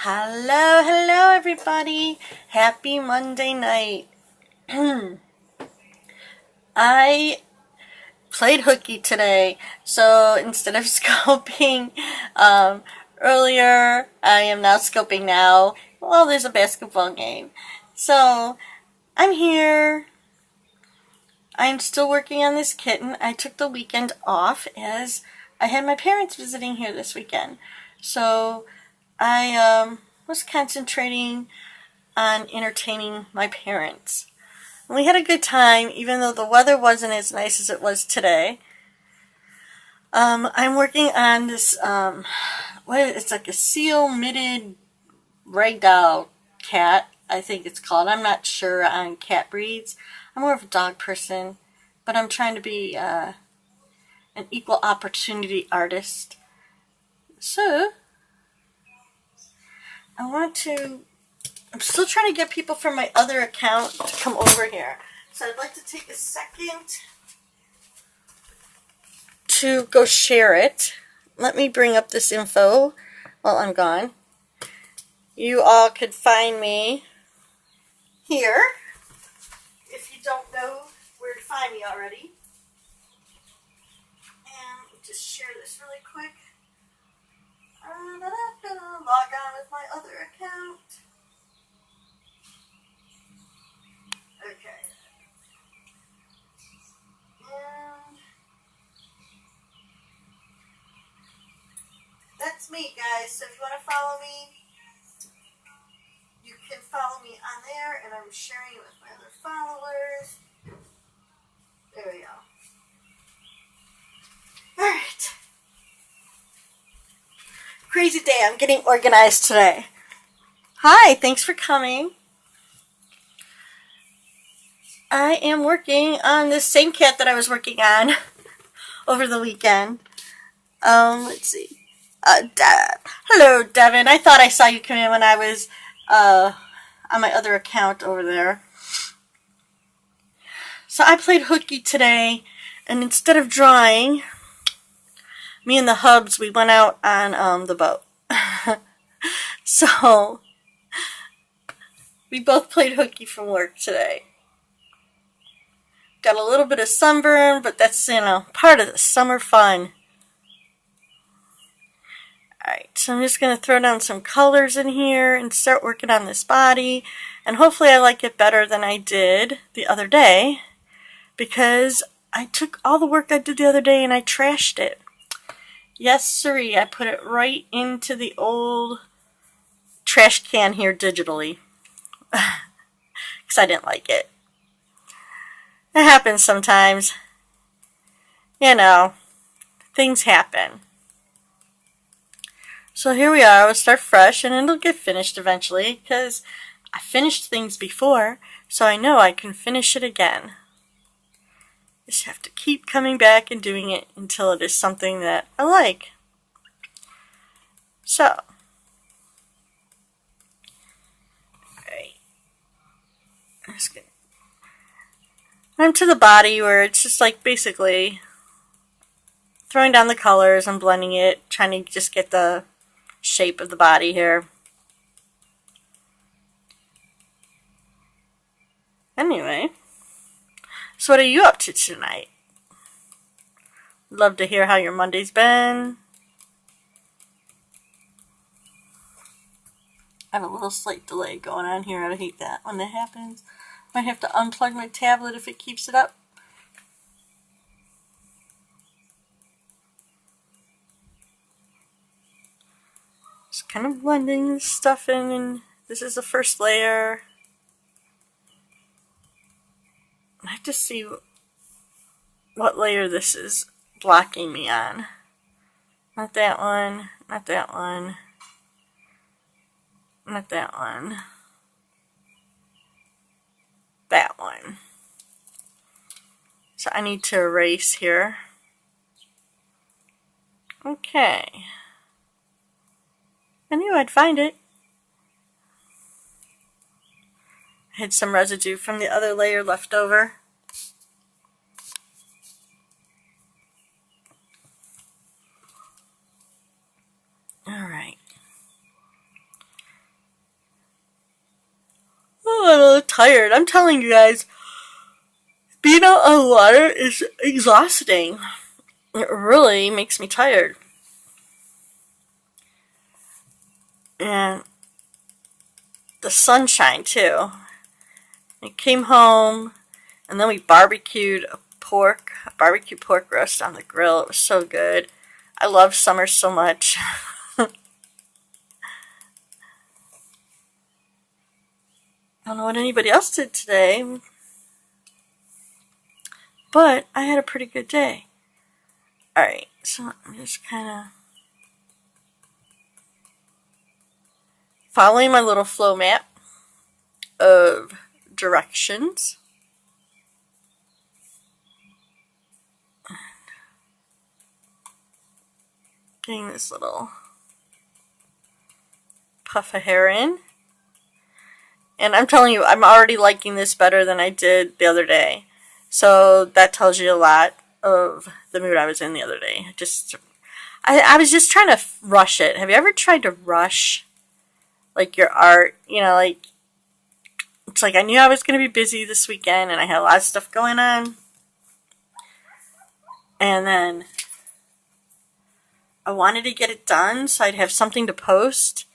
Hello, hello everybody. Happy Monday night. I played hooky today, so instead of scoping earlier, I am now scoping now. Well, there's a basketball game. So, I'm here. I'm still working on this kitten. I took the weekend off as I had my parents visiting here this weekend. So, I was concentrating on entertaining my parents. And we had a good time, even though the weather wasn't as nice as it was today. I'm working on this, it's like a seal mitted ragdoll cat, I think it's called. I'm not sure on cat breeds. I'm more of a dog person, but I'm trying to be an equal opportunity artist. So, I'm still trying to get people from my other account to come over here. So I'd like to take a second to go share it. Let me bring up this info while I'm gone. You all could find me here if you don't know where to find me already. And we'll just share this really quick. Log on with my other account. Okay. And that's me, guys. So if you want to follow me, you can follow me on there, and I'm sharing it with my other followers. There we go. Alright. Crazy day. I'm getting organized today. Hi, thanks for coming. I am working on this same cat that I was working on over the weekend. Let's see. Hello, Devin. I thought I saw you come in when I was on my other account over there. So I played hooky today, and instead of drawing, me and the hubs, we went out on the boat. So we both played hooky from work today. Got a little bit of sunburn, but that's, part of the summer fun. Alright, so I'm just going to throw down some colors in here and start working on this body. And hopefully I like it better than I did the other day, because I took all the work I did the other day and I trashed it. Yes, sirree, I put it right into the old trash can here digitally. Because I didn't like it. It happens sometimes. Things happen. So here we are. We'll start fresh, and it'll get finished eventually, because I finished things before, so I know I can finish it again. Just have to keep coming back and doing it until it is something that I like. So, alright. I'm to the body where it's just like basically throwing down the colors and blending it, trying to just get the shape of the body here. Anyway, so what are you up to tonight? Love to hear how your Monday's been. I have a little slight delay going on here. I hate that when that happens. Might have to unplug my tablet if it keeps it up. Just kind of blending this stuff in, and this is the first layer. I have to see what layer this is blocking me on. Not that one, not that one, not that one. That one. So I need to erase here. Okay. I knew I'd find it. I had some residue from the other layer left over. Alright. tired. I'm telling you guys, being out on water is exhausting. It really makes me tired. And the sunshine, too. I came home, and then we barbecued a barbecue pork roast on the grill. It was so good. I love summer so much. I don't know what anybody else did today, but I had a pretty good day. Alright, so I'm just kind of following my little flow map of directions. Getting this little puff of hair in. And I'm telling you, I'm already liking this better than I did the other day. So that tells you a lot of the mood I was in the other day. I was just trying to rush it. Have you ever tried to rush, like, your art? You know, like, it's like I knew I was going to be busy this weekend and I had a lot of stuff going on. And then I wanted to get it done so I'd have something to post.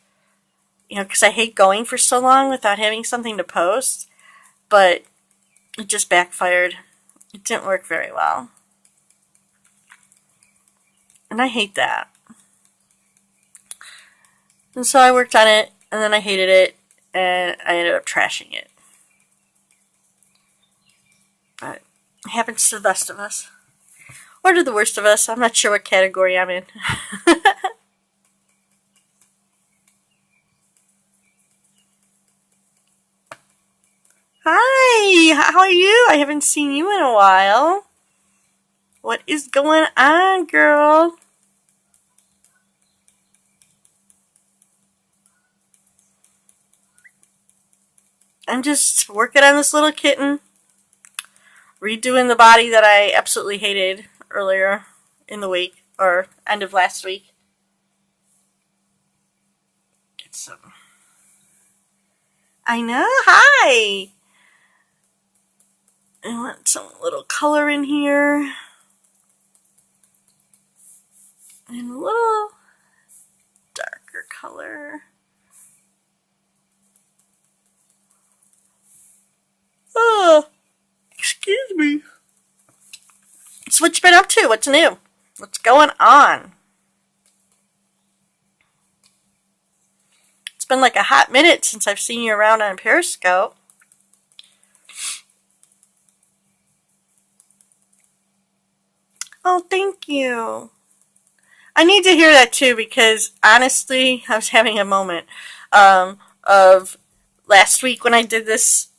You know, because I hate going for so long without having something to post. But it just backfired. It didn't work very well. And I hate that. And so I worked on it, and then I hated it, and I ended up trashing it. But it happens to the best of us. Or to the worst of us. I'm not sure what category I'm in. Hi, how are you? I haven't seen you in a while. What is going on, girl? I'm just working on this little kitten. Redoing the body that I absolutely hated earlier in the week, or end of last week. Get some. I know, hi! I want some little color in here. And a little darker color. Oh, excuse me. So what you been up to? What's new? What's going on? It's been like a hot minute since I've seen you around on Periscope. Oh, thank you. I need to hear that too because honestly, I was having a moment of last week when I did this,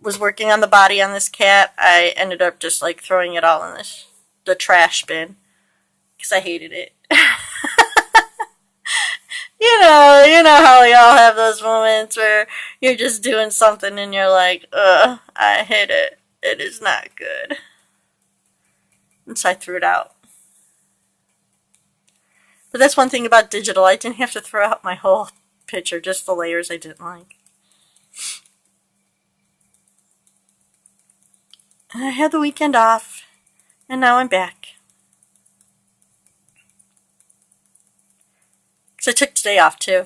was working on the body on this cat. I ended up just like throwing it all in the trash bin because I hated it. You know how we all have those moments where you're just doing something and you're like, ugh, I hate it. It is not good. And so I threw it out. But that's one thing about digital. I didn't have to throw out my whole picture, just the layers I didn't like. And I had the weekend off, and now I'm back. Because I took today off too.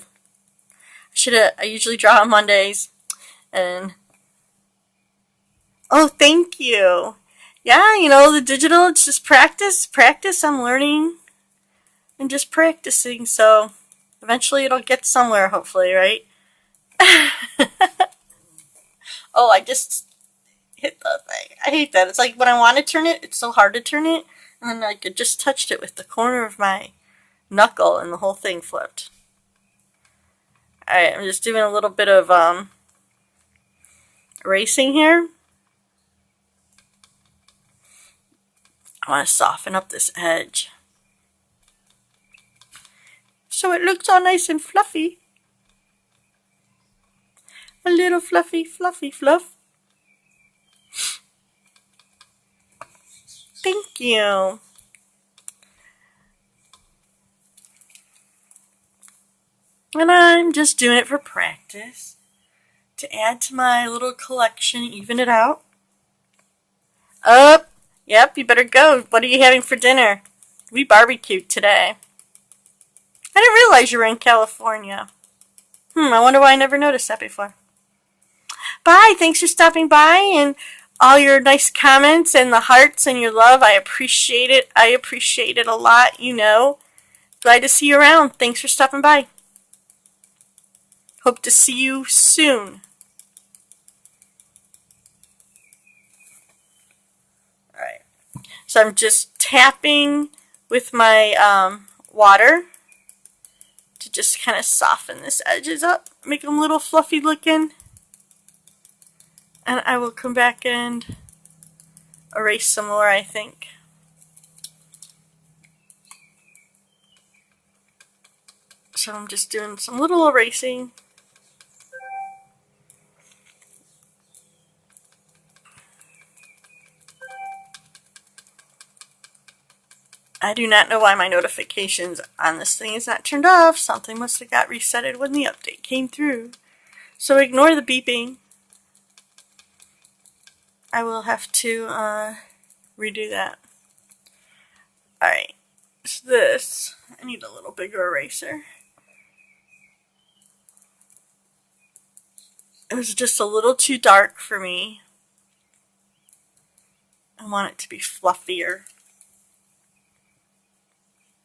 I usually draw on Mondays, and oh, thank you. Yeah, the digital, it's just practice. I'm learning and just practicing, so eventually it'll get somewhere, hopefully, right? Oh, I just hit the thing. I hate that. It's like when I want to turn it, it's so hard to turn it, and then I just touched it with the corner of my knuckle, and the whole thing flipped. Alright, I'm just doing a little bit of erasing here. I want to soften up this edge so it looks all nice and fluffy. A little fluffy fluff. Thank you. And I'm just doing it for practice to add to my little collection, even it out. Oh, yep, you better go. What are you having for dinner? We barbecued today. I didn't realize you were in California. I wonder why I never noticed that before. Bye, thanks for stopping by and all your nice comments and the hearts and your love. I appreciate it. I appreciate it a lot, you know. Glad to see you around. Thanks for stopping by. Hope to see you soon. Alright. So I'm just tapping with my water to just kind of soften this edges up, make them a little fluffy looking. And I will come back and erase some more, I think. So I'm just doing some little erasing. I do not know why my notifications on this thing is not turned off. Something must have got resetted when the update came through. So ignore the beeping. I will have to redo that. Alright, so this, I need a little bigger eraser. It was just a little too dark for me. I want it to be fluffier.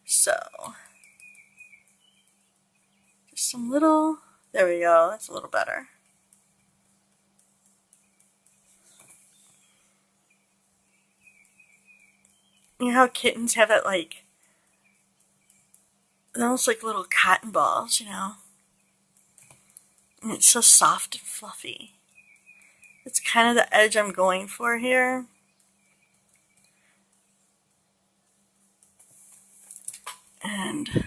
So, just some little, there we go, that's a little better. You know how kittens have that, like, they're almost like little cotton balls, you know? And it's so soft and fluffy. It's kind of the edge I'm going for here. And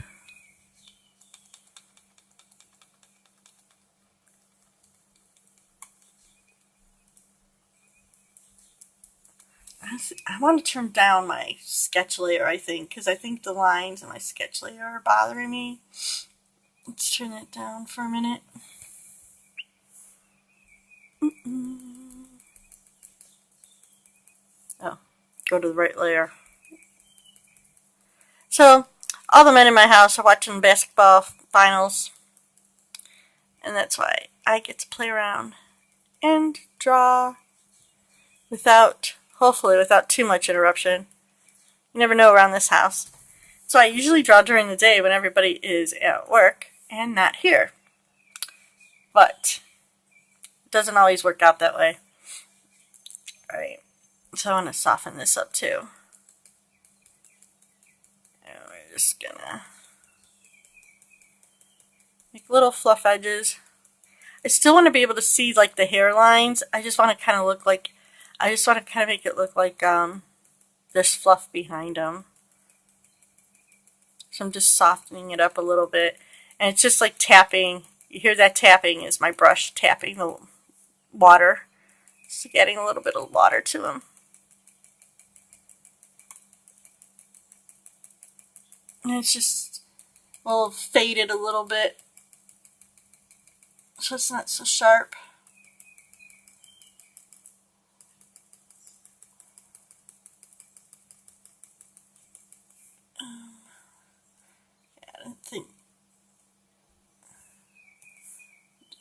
I want to turn down my sketch layer, I think, because I think the lines in my sketch layer are bothering me. Let's turn it down for a minute. Oh, go to the right layer. So, all the men in my house are watching basketball finals, and that's why I get to play around and draw without, hopefully without too much interruption. You never know around this house. So I usually draw during the day when everybody is at work and not here. But it doesn't always work out that way. Alright, so I want to soften this up too. And we're just gonna make little fluff edges. I still want to be able to see like the hairlines. I just want to kind of look like, I just want to kind of make it look like there's fluff behind them. So I'm just softening it up a little bit. And it's just like tapping. You hear that tapping is my brush tapping the water. Just adding a little bit of water to them. And it's just a little faded a little bit. So it's not so sharp. Yeah, I didn't think.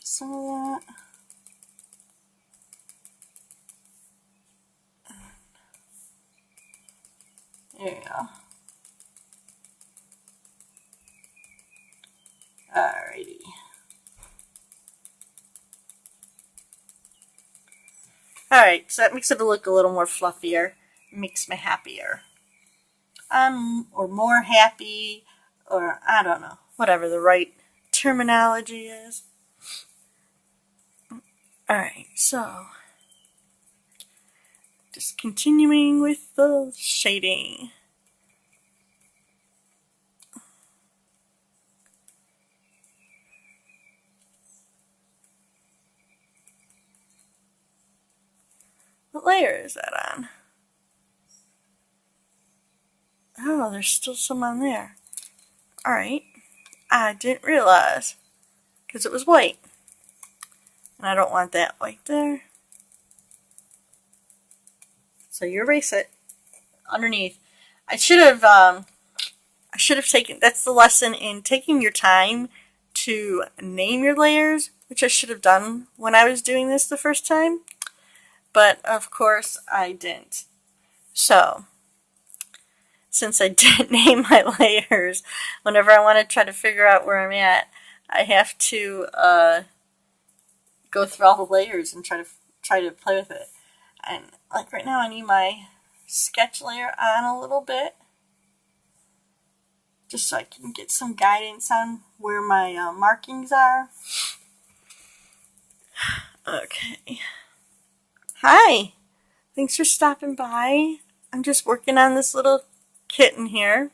Some of that. There you go. Alrighty. Alright, so that makes it look a little more fluffier. It makes me happier. Or more happy, or I don't know, whatever the right terminology is. Alright, so just continuing with the shading. What layer is that on? Oh, there's still some on there. Alright, I didn't realize, because it was white. And I don't want that white there. So you erase it underneath. I should have taken, that's the lesson in taking your time to name your layers, which I should have done when I was doing this the first time. But of course I didn't. So, since I didn't name my layers, whenever I want to try to figure out where I'm at, I have to go through all the layers and try to play with it. And like right now I need my sketch layer on a little bit, just so I can get some guidance on where my markings are. Okay. Hi! Thanks for stopping by. I'm just working on this little kitten here.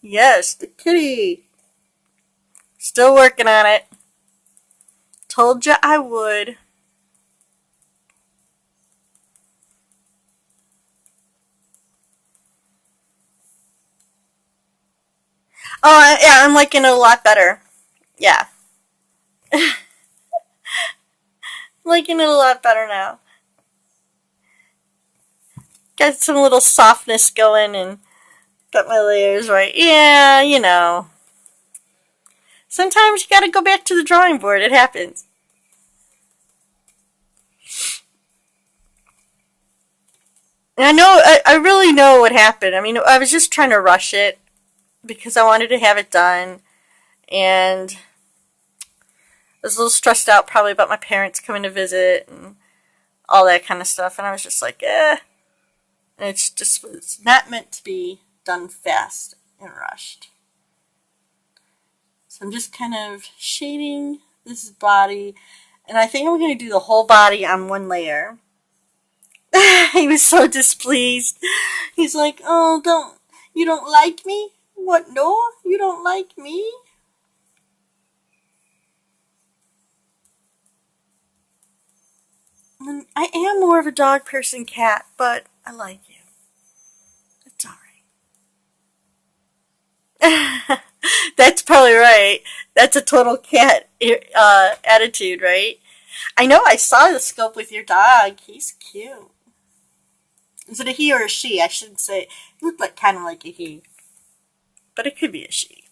Yes, the kitty! Still working on it. Told you I would. Oh, yeah, I'm liking it a lot better. Yeah. Liking it a lot better now. Got some little softness going and got my layers right. Yeah, you know. Sometimes you gotta go back to the drawing board. It happens. And I really know what happened. I mean, I was just trying to rush it because I wanted to have it done. And I was a little stressed out probably about my parents coming to visit and all that kind of stuff. And I was just like, eh. And it just was not meant to be done fast and rushed. So I'm just kind of shading this body. And I think I'm going to do the whole body on one layer. He was so displeased. He's like, oh, you don't like me? What, no? You don't like me? And I am more of a dog person cat, but I like you. It's alright. That's probably right. That's a total cat attitude, right? I know, I saw the scope with your dog. He's cute. Is it a he or a she? I shouldn't say. It looked like kind of like a he. But it could be a she.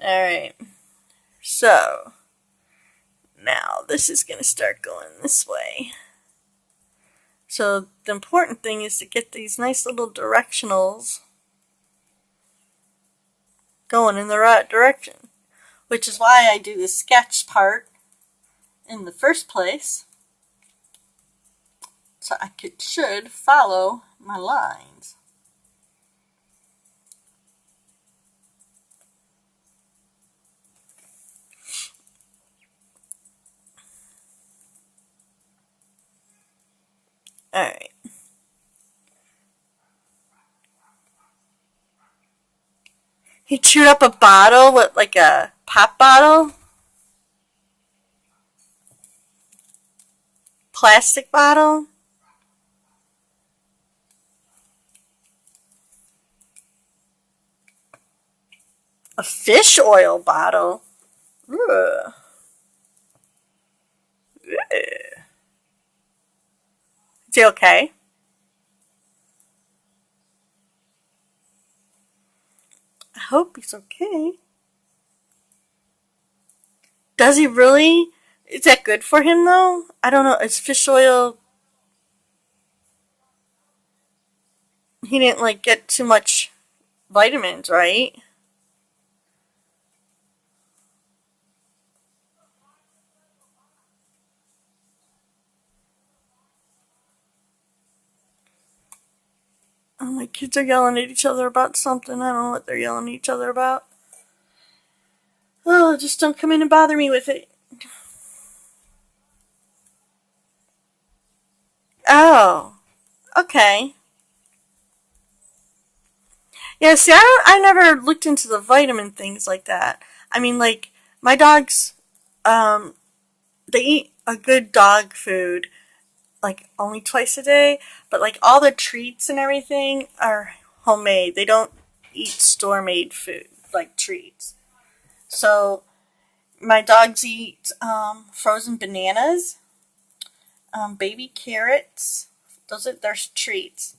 Alright. So, now this is going to start going this way. So the important thing is to get these nice little directionals going in the right direction. Which is why I do the sketch part in the first place. So I should follow my lines. Alright. He chewed up a bottle with like a pop bottle. Plastic bottle. A fish oil bottle. Ugh. Ugh. Is he okay? I hope he's okay. Does he really? Is that good for him though? I don't know. Is fish oil... He didn't like get too much vitamins, right? Oh, my kids are yelling at each other about something. I don't know what they're yelling at each other about. Oh, just don't come in and bother me with it. Oh, okay. Yeah, see, I never looked into the vitamin things like that. I mean, like, my dogs, they eat a good dog food, like, only twice a day, but, like, all the treats and everything are homemade. They don't eat store-made food, like treats. So my dogs eat frozen bananas, baby carrots. Those are their treats.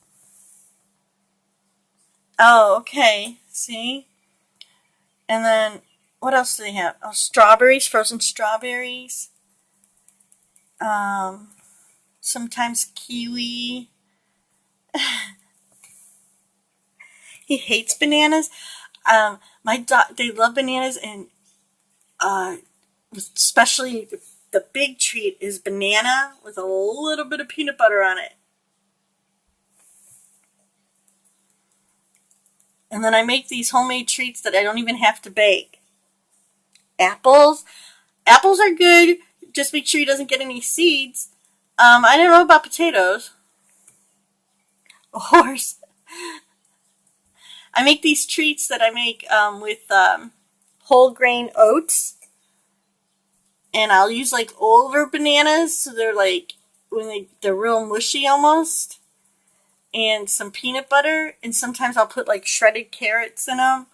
Oh, okay. See? And then what else do they have? Oh, strawberries, frozen strawberries. Um, Sometimes kiwi. He hates bananas. My dog, they love bananas, and uh, especially the big treat is banana with a little bit of peanut butter on it. And then I make these homemade treats that I don't even have to bake. Apples. Apples are good. Just make sure he doesn't get any seeds. I don't know about potatoes. A horse. I make these treats that I make with whole grain oats. And I'll use like older bananas, so they're like they're real mushy almost, and some peanut butter, and sometimes I'll put like shredded carrots in them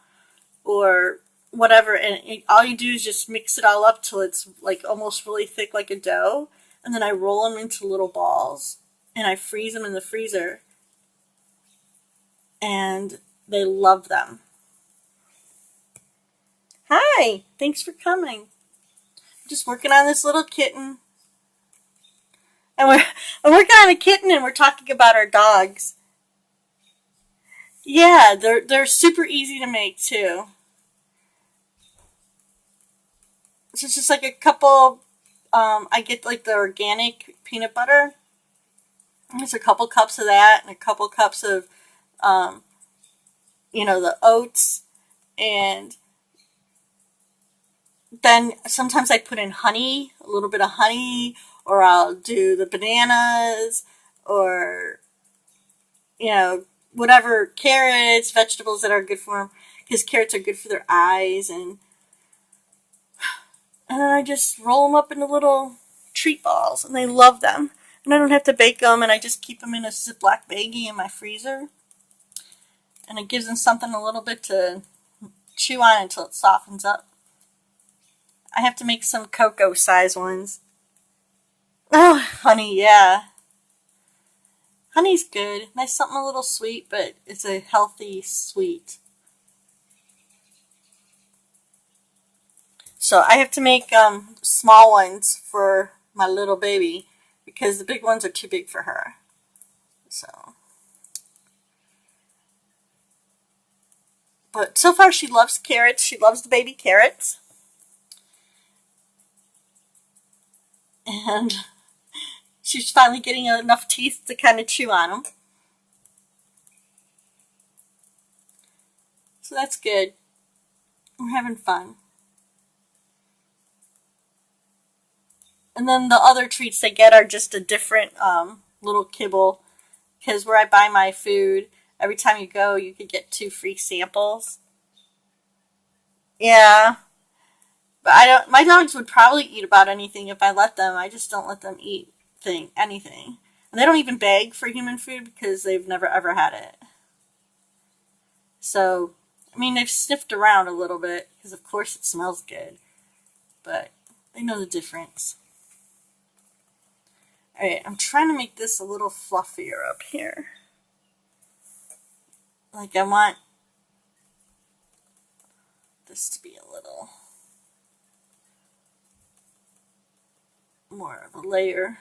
or whatever, and all you do is just mix it all up till it's like almost really thick like a dough, and then I roll them into little balls and I freeze them in the freezer, and they love them. Hi, thanks for coming. Just working on this little kitten. And I'm working on a kitten, and we're talking about our dogs. Yeah, they're super easy to make too. So it's just like a couple. I get like the organic peanut butter. There's a couple cups of that, and a couple cups of, the oats, and then sometimes I put in honey, a little bit of honey, or I'll do the bananas, or, whatever, carrots, vegetables that are good for them, because carrots are good for their eyes, and then I just roll them up into little treat balls, and they love them. And I don't have to bake them, and I just keep them in a Ziploc baggie in my freezer, and it gives them something a little bit to chew on until it softens up. I have to make some cocoa size ones. Oh, honey, yeah. Honey's good. Nice, something a little sweet, but it's a healthy sweet. So I have to make small ones for my little baby because the big ones are too big for her. So, but so far she loves carrots. She loves the baby carrots. And she's finally getting enough teeth to kind of chew on them. So that's good. We're having fun. And then the other treats they get are just a different little kibble. Because where I buy my food, every time you go, you could get 2 free samples. Yeah. But my dogs would probably eat about anything if I let them. I just don't let them eat anything. And they don't even beg for human food because they've never ever had it. So, I mean, they've sniffed around a little bit because of course it smells good. But they know the difference. Alright, I'm trying to make this a little fluffier up here. Like I want this to be a little more of a layer.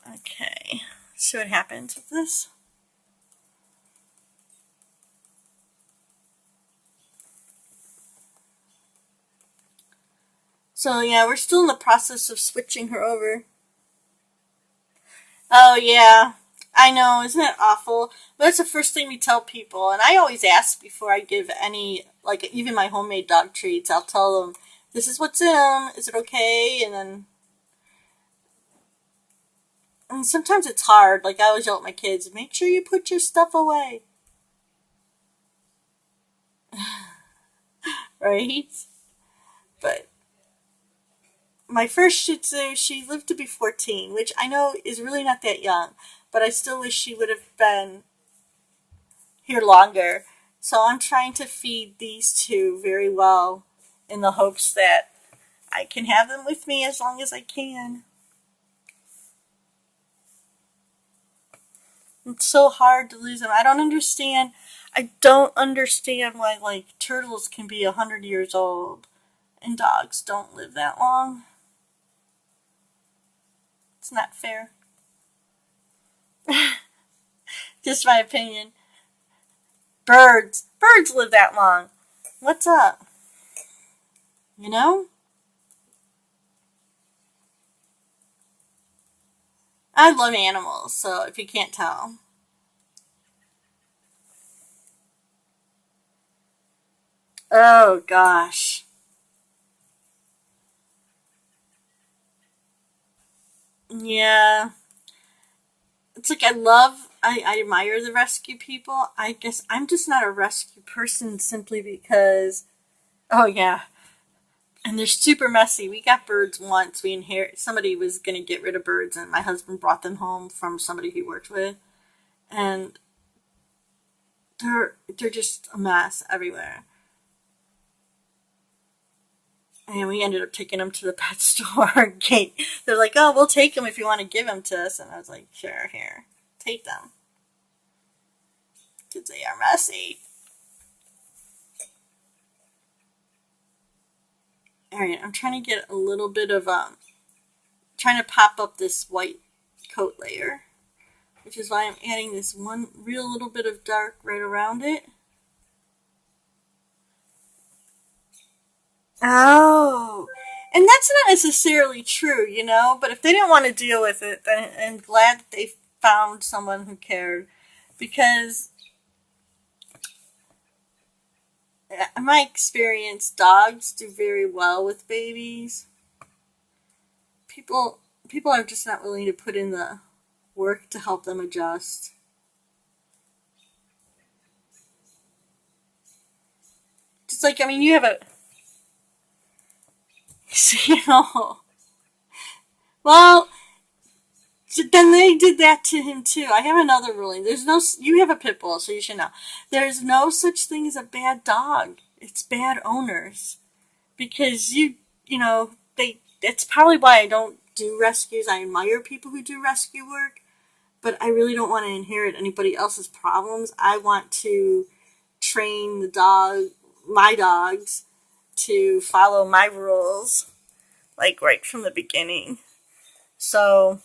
Okay, see what happens with this. So yeah, we're still in the process of switching her over. Oh yeah, I know, isn't it awful? But that's the first thing we tell people, and I always ask before I give any, like even my homemade dog treats, I'll tell them, this is what's in them, is it okay? And sometimes it's hard, like I always yell at my kids, make sure you put your stuff away. Right? But my first Shih Tzu, she lived to be 14, which I know is really not that young. but I still wish she would have been here longer. So I'm trying to feed these two very well in the hopes that I can have them with me as long as I can. It's so hard to lose them. I don't understand. I don't understand why, like, turtles can be 100 years old and dogs don't live that long. It's not fair. Just my opinion. Birds live that long. What's up? You know? I love animals, so if you can't tell. Oh gosh. Yeah. It's like I admire the rescue people. I guess I'm just not a rescue person simply because, oh yeah, and they're super messy. We got birds once. Somebody was going to get rid of birds, and my husband brought them home from somebody he worked with, and they're just a mess everywhere. And we ended up taking them to the pet store gate. They're like, "Oh, we'll take them if you want to give them to us." And I was like, "Sure, here, take them, because they are messy." All right, I'm trying to get a little bit of trying to pop up this white coat layer, which is why I'm adding this one real little bit of dark right around it. Oh, and that's not necessarily true, but if they didn't want to deal with it, then I'm glad that they found someone who cared, because in my experience, dogs do very well with babies. People are just not willing to put in the work to help them adjust. Just like, I mean, you have a, well, then they did that to him too. I have another ruling. You have a pit bull, so you should know. There's no such thing as a bad dog. It's bad owners. Because that's probably why I don't do rescues. I admire people who do rescue work, but I really don't want to inherit anybody else's problems. I want to train my dogs, to follow my rules, like right from the beginning. So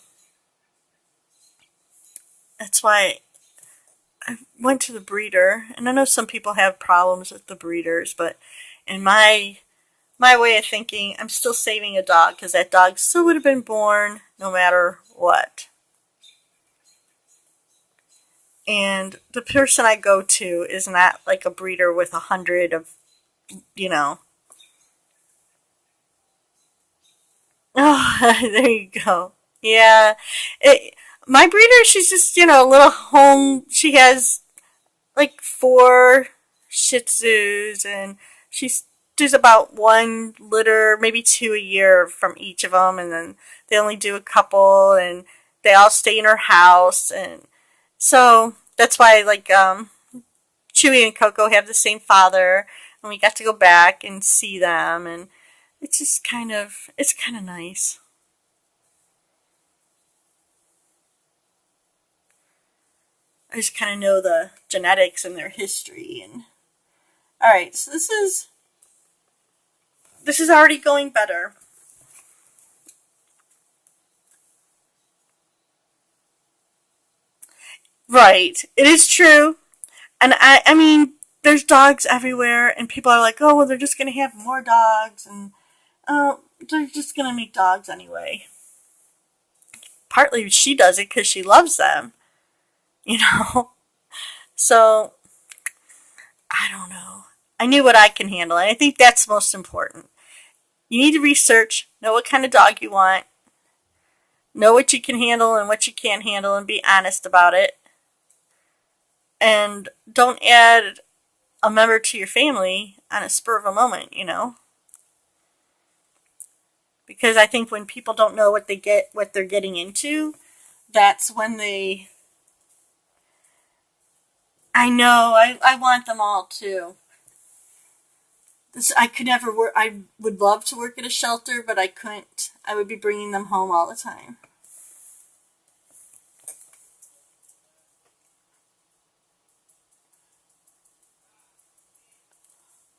that's why I went to the breeder, and I know some people have problems with the breeders, but in my way of thinking, I'm still saving a dog because that dog still would have been born no matter what. And the person I go to is not like a breeder with 100 of, you know. Oh, there you go. Yeah. My breeder, she's just, a little home. She has like 4 Shih Tzus, and she's does about 1 litter, maybe 2 a year from each of them, and then they only do a couple, and they all stay in her house, and so that's why like Chewy and Coco have the same father, and we got to go back and see them, and it's kind of nice. I just kind of know the genetics and their history, and all right, so this is already going better. Right. It is true. And I mean, there's dogs everywhere, and people are like, oh, well, they're just going to have more dogs, and they're just going to make dogs anyway. Partly she does it because she loves them, you know? So, I don't know. I knew what I can handle, and I think that's most important. You need to research, know what kind of dog you want, know what you can handle and what you can't handle, and be honest about it. And don't add a member to your family on a spur of a moment. Because I think when people don't know what they're getting into, that's when they I know. I want them all too. I could never work. I would love to work at a shelter, but I couldn't. I would be bringing them home all the time.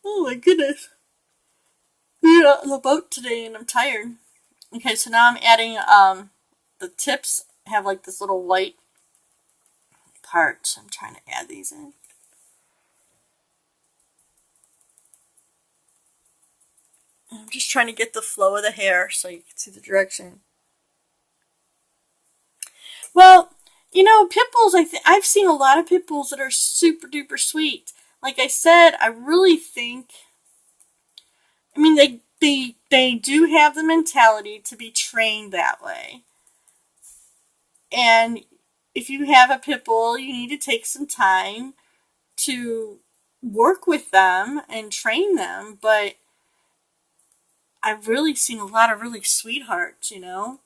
Oh my goodness. We were on the boat today and I'm tired. Okay, so now I'm adding the tips have like this little white part. So I'm trying to add these in. I'm just trying to get the flow of the hair so you can see the direction. Well, you know, pit bulls, I've seen a lot of pit bulls that are super duper sweet. Like I said, I really think, I mean, they do have the mentality to be trained that way. And if you have a pit bull, you need to take some time to work with them and train them. But I've really seen a lot of really sweethearts, you know.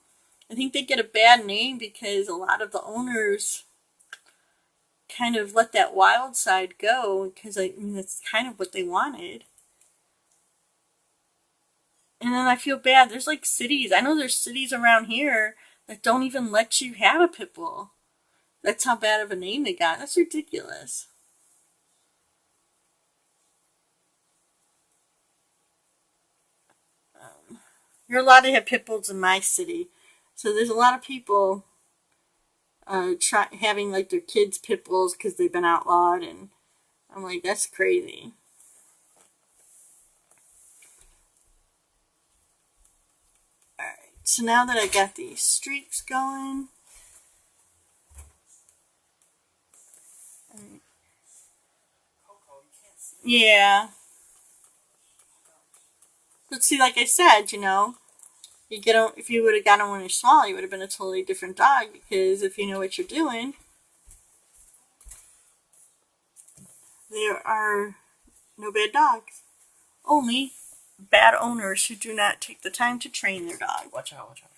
I think they get a bad name because a lot of the owners kind of let that wild side go because I mean that's kind of what they wanted. And then I feel bad. There's like cities. I know there's cities around here that don't even let you have a pit bull. That's how bad of a name they got. That's ridiculous. You're allowed to have pit bulls in my city. So there's a lot of people having like their kids pit bulls because they've been outlawed, and I'm like, that's crazy. Alright, so now that I got these streaks going, yeah. But see, like I said, you know, you get if you would have gotten one when you're small, you would have been a totally different dog because if you know what you're doing, there are no bad dogs. Only bad owners who do not take the time to train their dog. Watch out, watch out.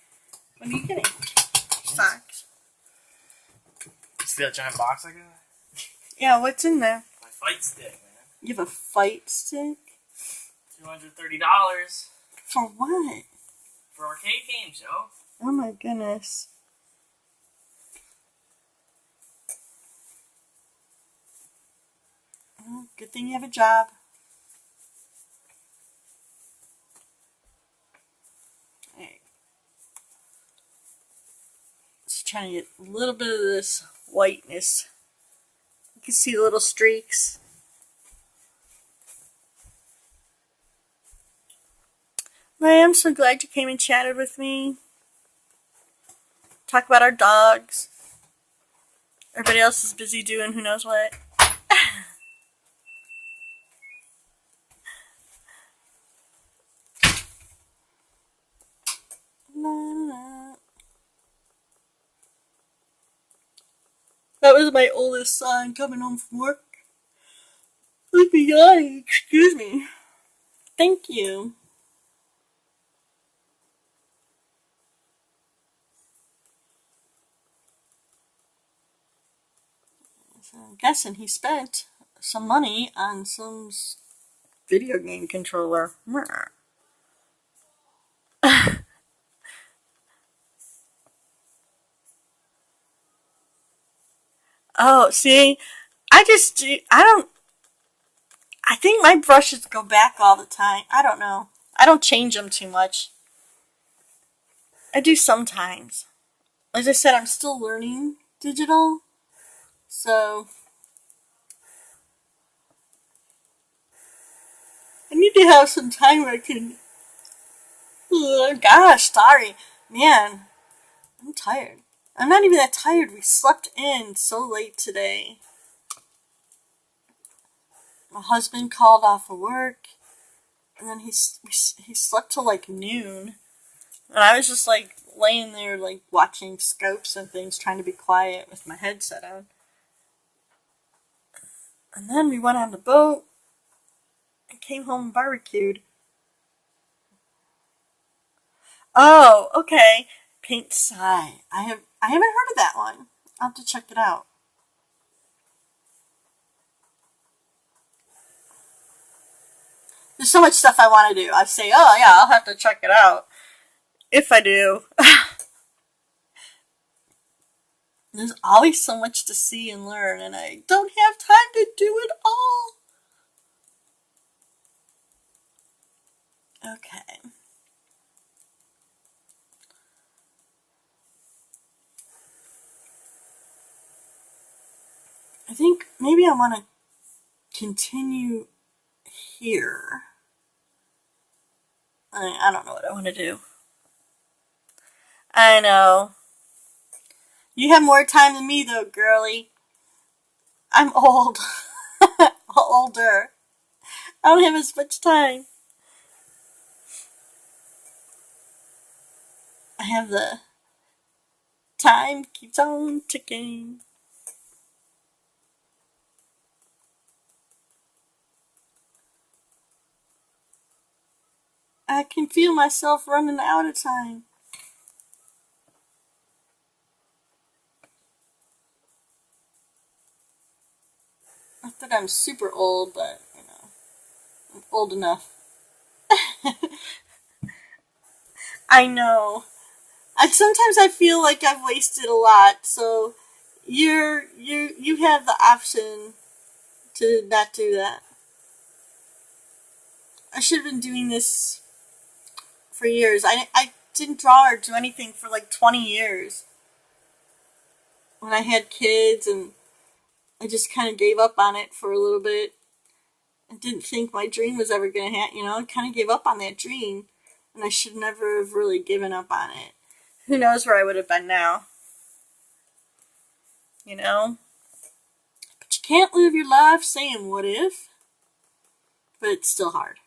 What are you getting? Socks. See that giant box I got? Yeah, what's in there? My fight stick, man. You have a fight stick? $230. For what? For arcade games, yo. Oh my goodness. Well, good thing you have a job. Alright. Just trying to get a little bit of this whiteness. You can see the little streaks. I am so glad you came and chatted with me. Talk about our dogs. Everybody else is busy doing who knows what. That was my oldest son coming home from work. Look me yawning, excuse me. Thank you. So I'm guessing he spent some money on some video game controller. Oh, see, I think my brushes go back all the time. I don't know. I don't change them too much. I do sometimes. As I said, I'm still learning digital. So, I need to have some time where I can... Oh, gosh, sorry. Man, I'm tired. I'm not even that tired. We slept in so late today. My husband called off of work, and then he slept till like noon. And I was just like laying there like watching scopes and things, trying to be quiet with my headset on. And then we went on the boat and came home and barbecued. Oh, okay. Paint Sigh. I haven't heard of that one. I'll have to check it out. There's so much stuff I want to do. I say, oh yeah, I'll have to check it out. If I do. There's always so much to see and learn, and I don't have time to do it all. Okay. I think maybe I want to continue here. I don't know what I want to do. I know. You have more time than me, though, girlie. I'm old. Older. I don't have as much time. I have the time keeps on ticking. I can feel myself running out of time. Not that I'm super old, but, I'm old enough. I know. Sometimes I feel like I've wasted a lot, so you have the option to not do that. I should have been doing this for years. I didn't draw or do anything for like 20 years. When I had kids, and I just kind of gave up on it for a little bit. I didn't think my dream was ever going to happen, I kind of gave up on that dream, and I should never have really given up on it. Who knows where I would have been now? But you can't live your life saying what if, but it's still hard.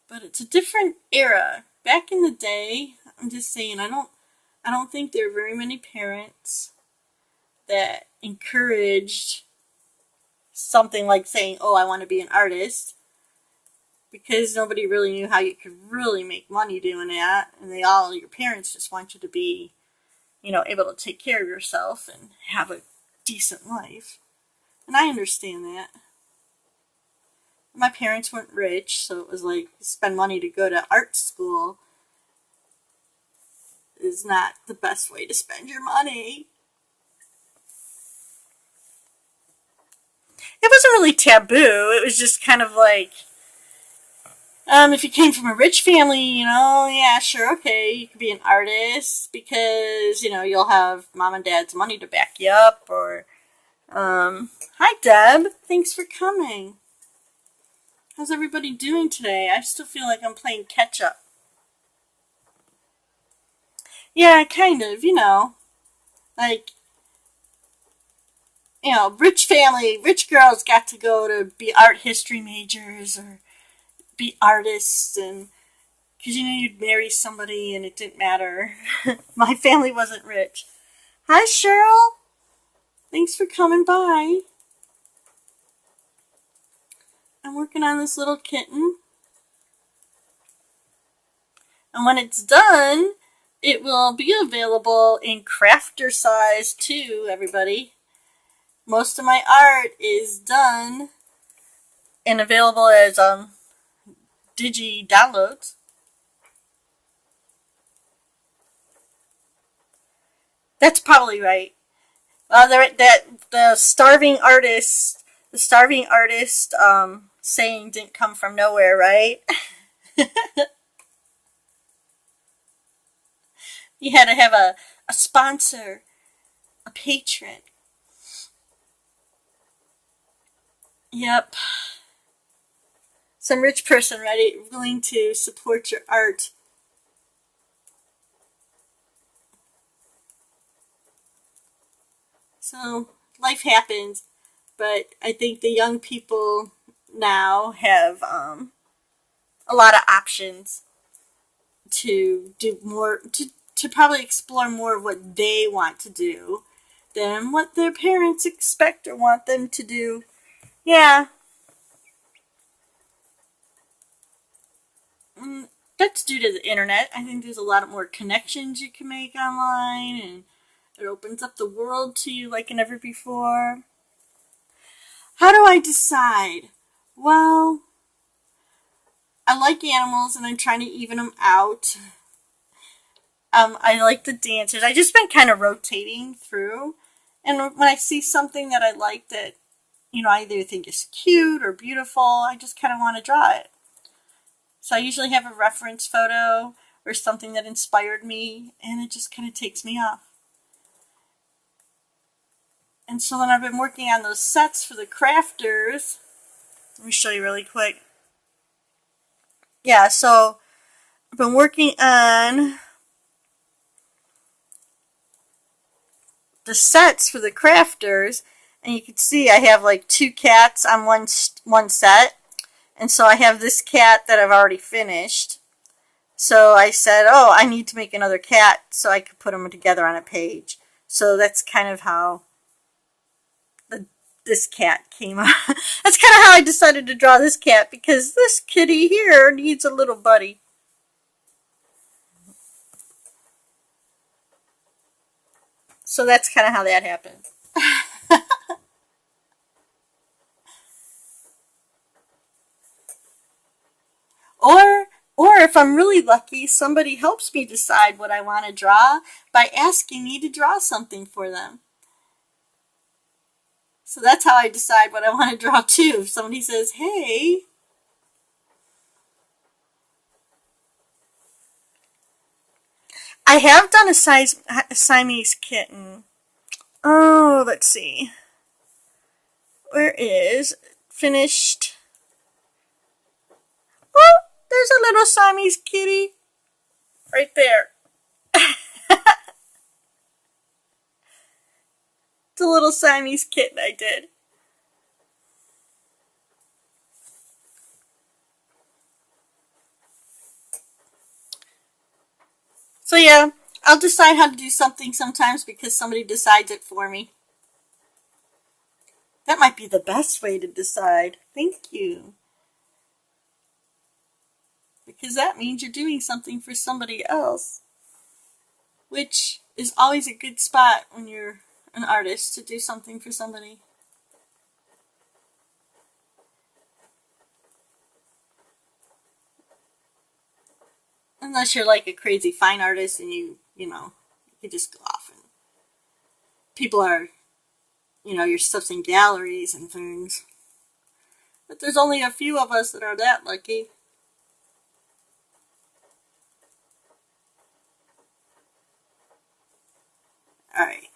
But it's a different era. Back in the day, I'm just saying, I don't think there are very many parents that encouraged something like saying, oh, I want to be an artist, because nobody really knew how you could really make money doing that, and your parents just want you to be, able to take care of yourself and have a decent life. And I understand that. My parents weren't rich, so it was like, spend money to go to art school is not the best way to spend your money. It wasn't really taboo. It was just kind of like, if you came from a rich family, yeah, sure, okay, you could be an artist because, you'll have mom and dad's money to back you up. Or, hi, Deb. Thanks for coming. How's everybody doing today? I still feel like I'm playing catch up. Yeah, kind of, like, rich family, rich girls got to go to be art history majors or be artists, and because you'd marry somebody and it didn't matter. My family wasn't rich. Hi, Cheryl. Thanks for coming by. I'm working on this little kitten. And when it's done, it will be available in crafter size too, everybody. Most of my art is done and available as digi downloads. That's probably right. The starving artist saying didn't come from nowhere, right? You had to have a sponsor, a patron. Yep. Some rich person willing to support your art. So life happens, but I think the young people now have a lot of options to do more, to probably explore more of what they want to do than what their parents expect or want them to do. Yeah. that's due to the internet. I think there's a lot more connections you can make online, and it opens up the world to you like never before. How do I decide? Well, I like animals and I'm trying to even them out. I like the dancers. I just been kind of rotating through. And when I see something that I like that, I either think is cute or beautiful, I just kind of want to draw it. So I usually have a reference photo or something that inspired me, and it just kind of takes me off. And so then I've been working on those sets for the crafters. Let me show you really quick. Yeah, so I've been working on the sets for the crafters, and you can see I have like 2 cats on one set. And so I have this cat that I've already finished. So I said, oh, I need to make another cat so I could put them together on a page. So that's kind of how this cat came out. That's kind of how I decided to draw this cat, because this kitty here needs a little buddy. So that's kind of how that happened. Or if I'm really lucky, somebody helps me decide what I want to draw by asking me to draw something for them. So that's how I decide what I want to draw too. If somebody says, hey, I have done a Siamese kitten. Oh, let's see. Where is finished? Oh, there's a little Siamese kitty right there. It's a little Siamese kitten I did. So yeah, I'll decide how to do something sometimes because somebody decides it for me. That might be the best way to decide. Thank you. Because that means you're doing something for somebody else, which is always a good spot when you're an artist, to do something for somebody. Unless you're like a crazy fine artist and you just go off and people are, your stuff's in galleries and things. But there's only a few of us that are that lucky. Alright.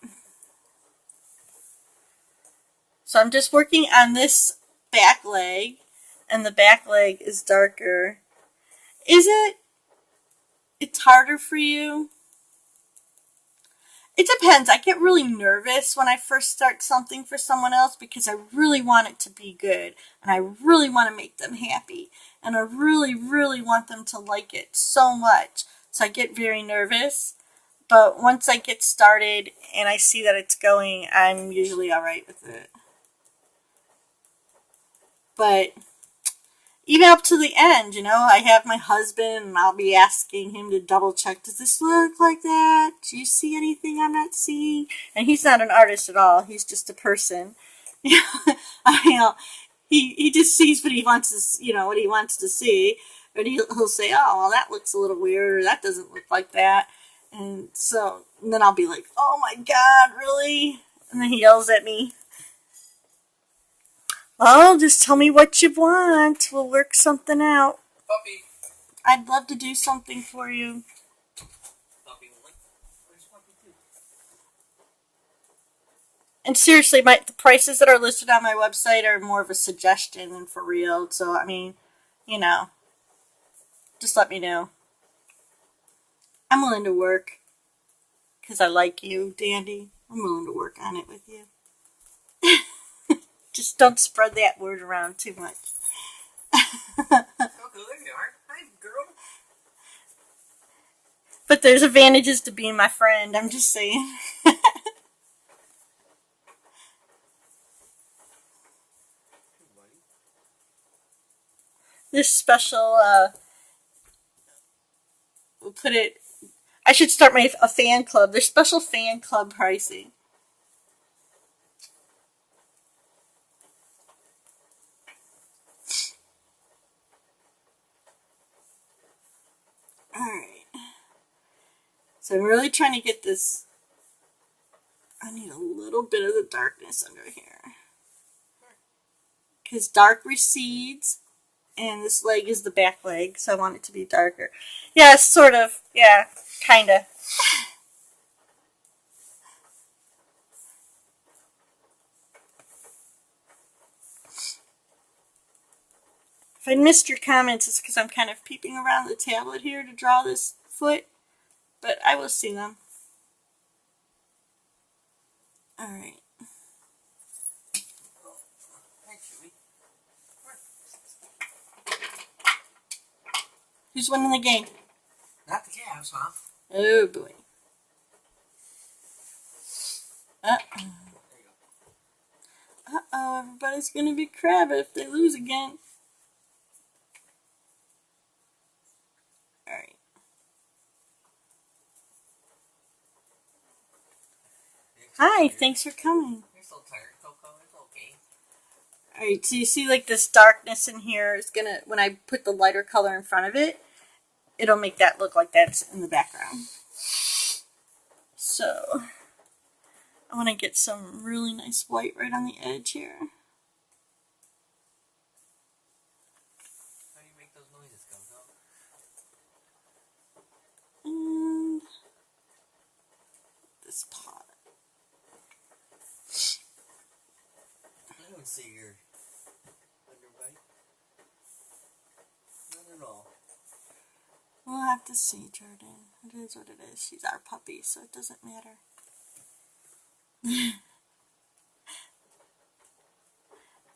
So I'm just working on this back leg, and the back leg is darker. Is it? It's harder for you? It depends. I get really nervous when I first start something for someone else because I really want it to be good, and I really want to make them happy, and I really, really want them to like it so much. So I get very nervous. But once I get started and I see that it's going, I'm usually alright with it. But even up to the end, I have my husband and I'll be asking him to double check, does this look like that? Do you see anything I'm not seeing? And he's not an artist at all. He's just a person. He just sees what he wants to, what he wants to see. And he'll say, oh, well, that looks a little weird, or that doesn't look like that. And then I'll be like, oh my God, really? And then he yells at me. Well, just tell me what you want. We'll work something out. Puppy. I'd love to do something for you. Puppy. Where's Puppy too? And seriously, the prices that are listed on my website are more of a suggestion than for real. So, just let me know. I'm willing to work. Because I like you, Dandy. I'm willing to work on it with you. Just don't spread that word around too much. Oh, there you are. Hi, girl. But there's advantages to being my friend, I'm just saying. This special we'll put it. I should start a fan club. There's special fan club pricing. Alright. So I'm really trying to get this. I need a little bit of the darkness under here. Because dark recedes, and this leg is the back leg, so I want it to be darker. Yeah, sort of. Yeah, kinda. If I missed your comments, it's because I'm kind of peeping around the tablet here to draw this foot, but I will see them. Alright. Who's winning the game? Not the Cavs, Mom. Oh boy. Uh-oh. Uh-oh, everybody's gonna be crabby if they lose again. Alright. Hi, thanks for coming. You're so tired, Coco. It's okay. Alright, so you see like this darkness in here is gonna, when I put the lighter color in front of it, it'll make that look like that's in the background. So, I want to get some really nice white right on the edge here. How do you make those noises, Coco? And this pot. I don't see your underbite. Not at all. We'll have to see, Jordan. It is what it is. She's our puppy, so it doesn't matter.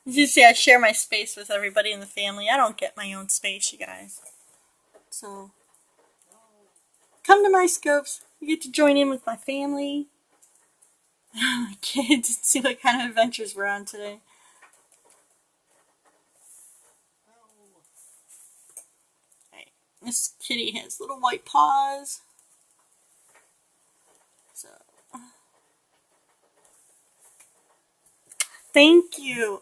As you see, I share my space with everybody in the family. I don't get my own space, you guys. So, come to my scopes. You get to join in with my family. My kids, and see what kind of adventures we're on today. Right. Miss Kitty has little white paws. So, thank you.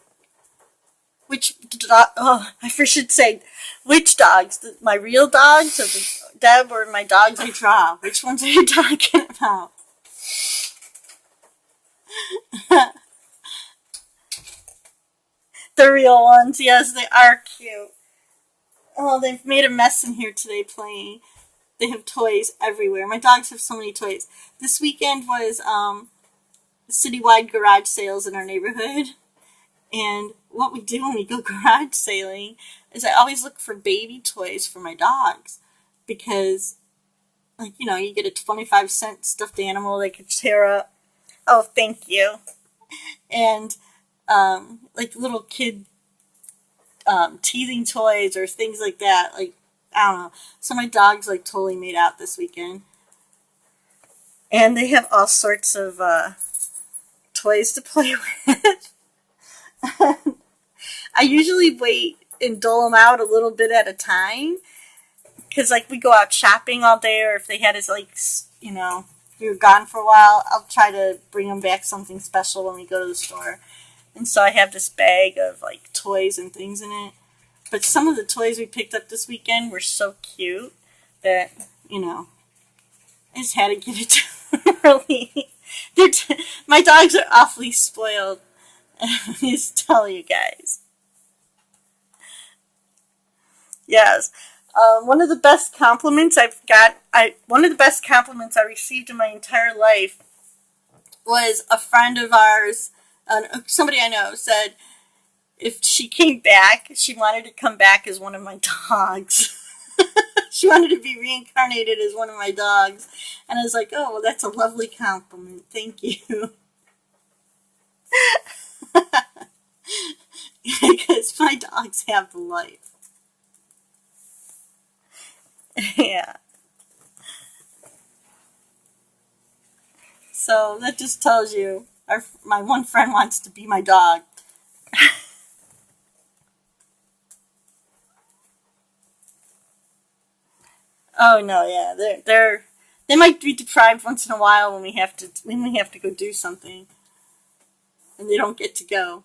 Which dog? Oh, I should say, which dogs? My real dogs, of Deb, or my dogs I draw? Which ones are you talking about? The real ones, yes, they are cute. Oh, they've made a mess in here today playing. They have toys everywhere. My dogs have so many toys. This weekend was citywide garage sales in our neighborhood. And what we do when we go garage sailing is I always look for baby toys for my dogs. Because, like, you know, you get a 25-cent stuffed animal they could tear up. Oh, thank you. And, like, little kid teething toys or things like that. Like, I don't know. So my dog's, like, totally made out this weekend. And they have all sorts of toys to play with. I usually wait and dole them out a little bit at a time. Because, like, we go out shopping all day, or if they had us, like, you know, we were gone for a while, I'll try to bring them back something special when we go to the store. And so I have this bag of, like, toys and things in it. But some of the toys we picked up this weekend were so cute that, you know, I just had to give it to Early. My dogs are awfully spoiled. I just tell you guys. Yes. One of the best compliments one of the best compliments I received in my entire life was a friend of ours, somebody I know, said if she came back, she wanted to come back as one of my dogs. She wanted to be reincarnated as one of my dogs. And I was like, oh, well, that's a lovely compliment. Thank you. Because my dogs have the life. Yeah. So that just tells you, my one friend wants to be my dog. Oh no, yeah, they might be deprived once in a while when we have to go do something, and they don't get to go.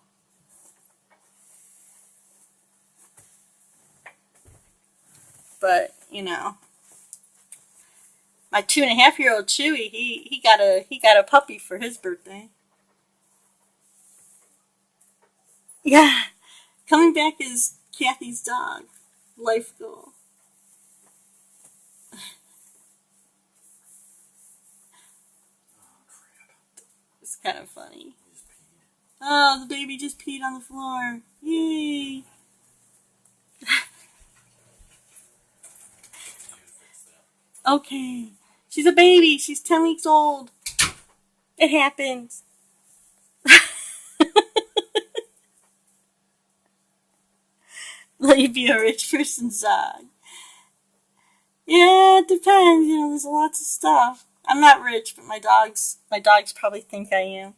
But my 2.5-year-old Chewy, he got a puppy for his birthday. Yeah, coming back as Kathy's dog, life goal. It's kind of funny. Oh, the baby just peed on the floor. Yay! Okay. She's a baby. She's 10 weeks old. It happens. Let you be a rich person's dog. Yeah, it depends. There's lots of stuff. I'm not rich, but my dogs probably think I am.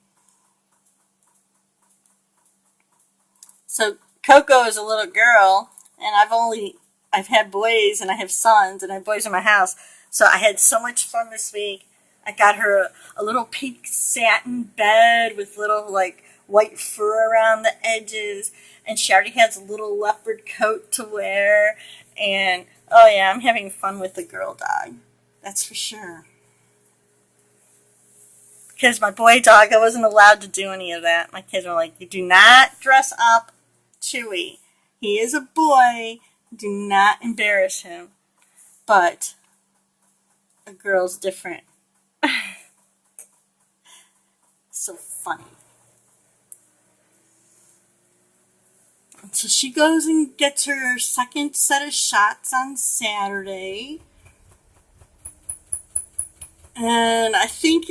So Coco is a little girl, and I've had boys, and I have sons, and I have boys in my house. So I had so much fun this week. I got her a little pink satin bed with little white fur around the edges, and she already has a little leopard coat to wear. And oh yeah, I'm having fun with the girl dog. That's for sure. Because my boy dog, I wasn't allowed to do any of that. My kids were like, "You do not dress up Chewy. He is a boy. Do not embarrass him." But a girl's different. So funny. And so she goes and gets her second set of shots on Saturday. And I think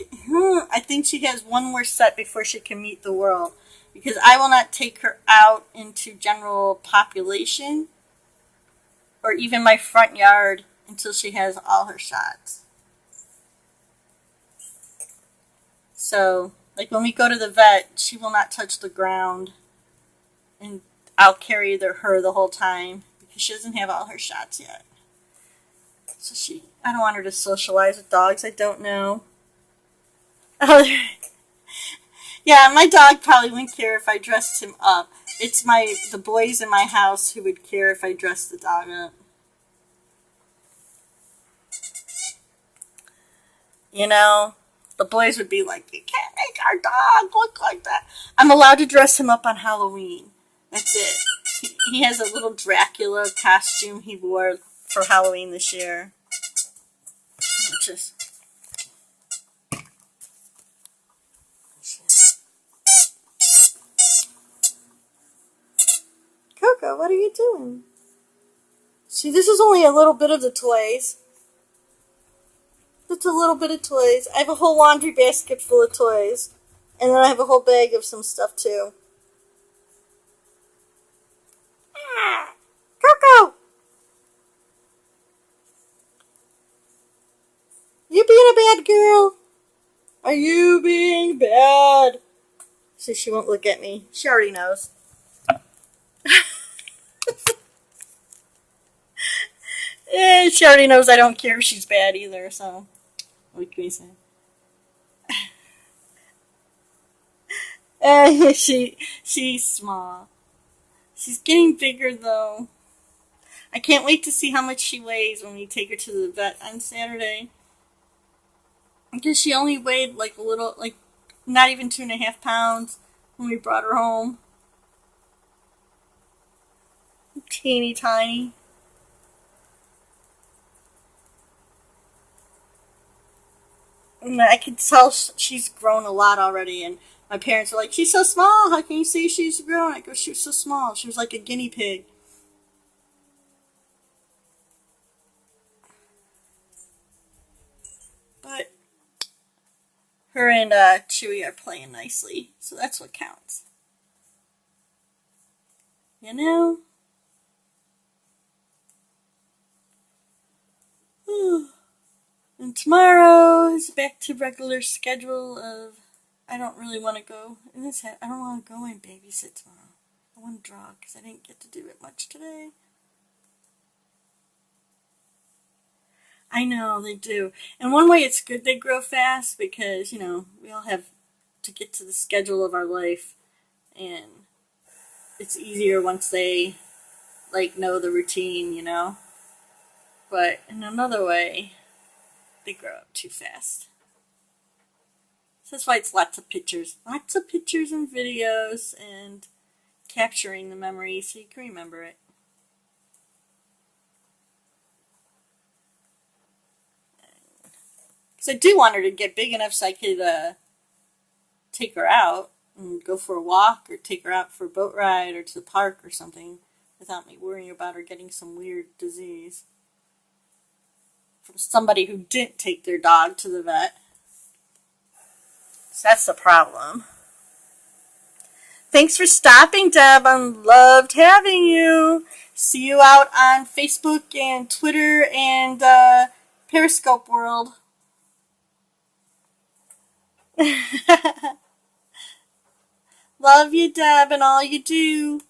she has one more set before she can meet the world. Because I will not take her out into general population or even my front yard until she has all her shots. So, when we go to the vet, she will not touch the ground. And I'll carry her the whole time because she doesn't have all her shots yet. So I don't want her to socialize with dogs I don't know. Yeah, my dog probably wouldn't care if I dressed him up. It's the boys in my house who would care if I dressed the dog up. The boys would be like, "You can't make our dog look like that." I'm allowed to dress him up on Halloween. That's it. He has a little Dracula costume he wore for Halloween this year. Coco, what are you doing? See, this is only a little bit of the toys. Just a little bit of toys. I have a whole laundry basket full of toys. And then I have a whole bag of some stuff too. Coco! You being a bad girl? Are you being bad? See, she won't look at me. She already knows. She already knows I don't care if she's bad either, so what can we say? She's small. She's getting bigger though. I can't wait to see how much she weighs when we take her to the vet on Saturday. Because she only weighed a little, not even 2.5 pounds when we brought her home. Teeny tiny. And I can tell she's grown a lot already. And my parents are like, "She's so small. How can you say she's grown?" I go, "She was so small. She was like a guinea pig." But her and Chewy are playing nicely. So that's what counts. You know? And tomorrow is back to regular schedule of I don't really want to go. I don't want to go and babysit tomorrow. I want to draw because I didn't get to do it much today. I know, they do. And one way it's good they grow fast because, you know, we all have to get to the schedule of our life, and it's easier once they, like, know the routine, you know? But in another way, they grow up too fast. So that's why it's lots of pictures. Lots of pictures and videos and capturing the memory so you can remember it. Because I do want her to get big enough so I could take her out and go for a walk or take her out for a boat ride or to the park or something without me worrying about her getting some weird disease from somebody who didn't take their dog to the vet. So that's the problem. Thanks for stopping, Deb. I loved having you. See you out on Facebook and Twitter and Periscope world. Love you, Deb, and all you do.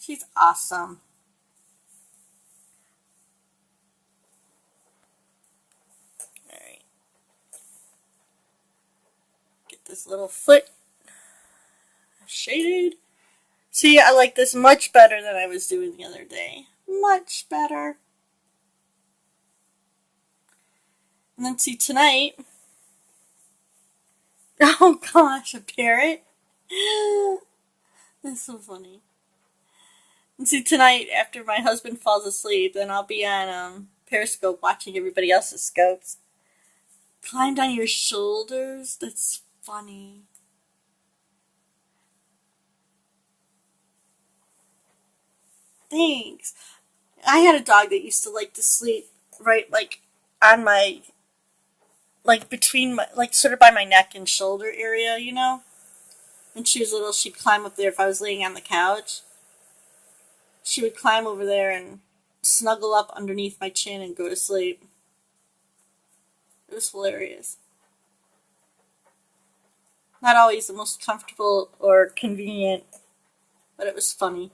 She's awesome. Alright. Get this little foot shaded. See, I like this much better than I was doing the other day. Much better. And then see tonight. Oh gosh, a parrot. That's so funny. And see tonight, after my husband falls asleep, then I'll be on Periscope watching everybody else's scopes. Climbed on your shoulders? That's funny. Thanks. I had a dog that used to like to sleep right, like, on my, like, between my, like, sort of by my neck and shoulder area, you know? When she was little, she'd climb up there if I was laying on the couch. She would climb over there and snuggle up underneath my chin and go to sleep. It was hilarious. Not always the most comfortable or convenient, but it was funny.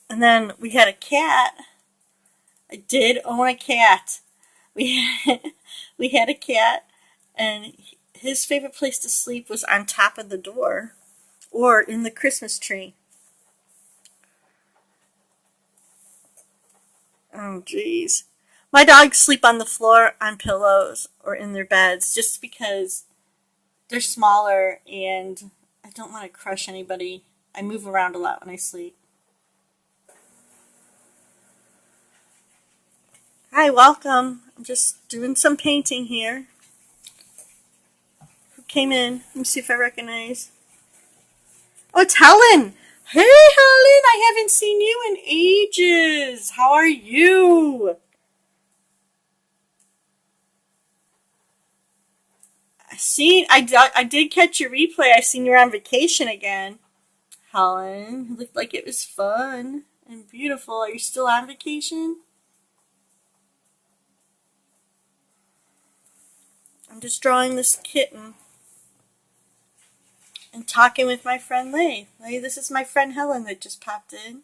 And then we had a cat. I did own a cat. We had a cat, and his favorite place to sleep was on top of the door or in the Christmas tree. Oh, jeez. My dogs sleep on the floor on pillows or in their beds just because they're smaller and I don't want to crush anybody. I move around a lot when I sleep. Hi, welcome. I'm just doing some painting here. Who came in? Let me see if I recognize. Oh, it's Helen. Hey, Helen, I haven't seen you in ages. How are you? I did catch your replay. I seen you were on vacation again. Helen, it looked like it was fun and beautiful. Are you still on vacation? I'm just drawing this kitten and talking with my friend Lay. Lay, this is my friend Helen that just popped in.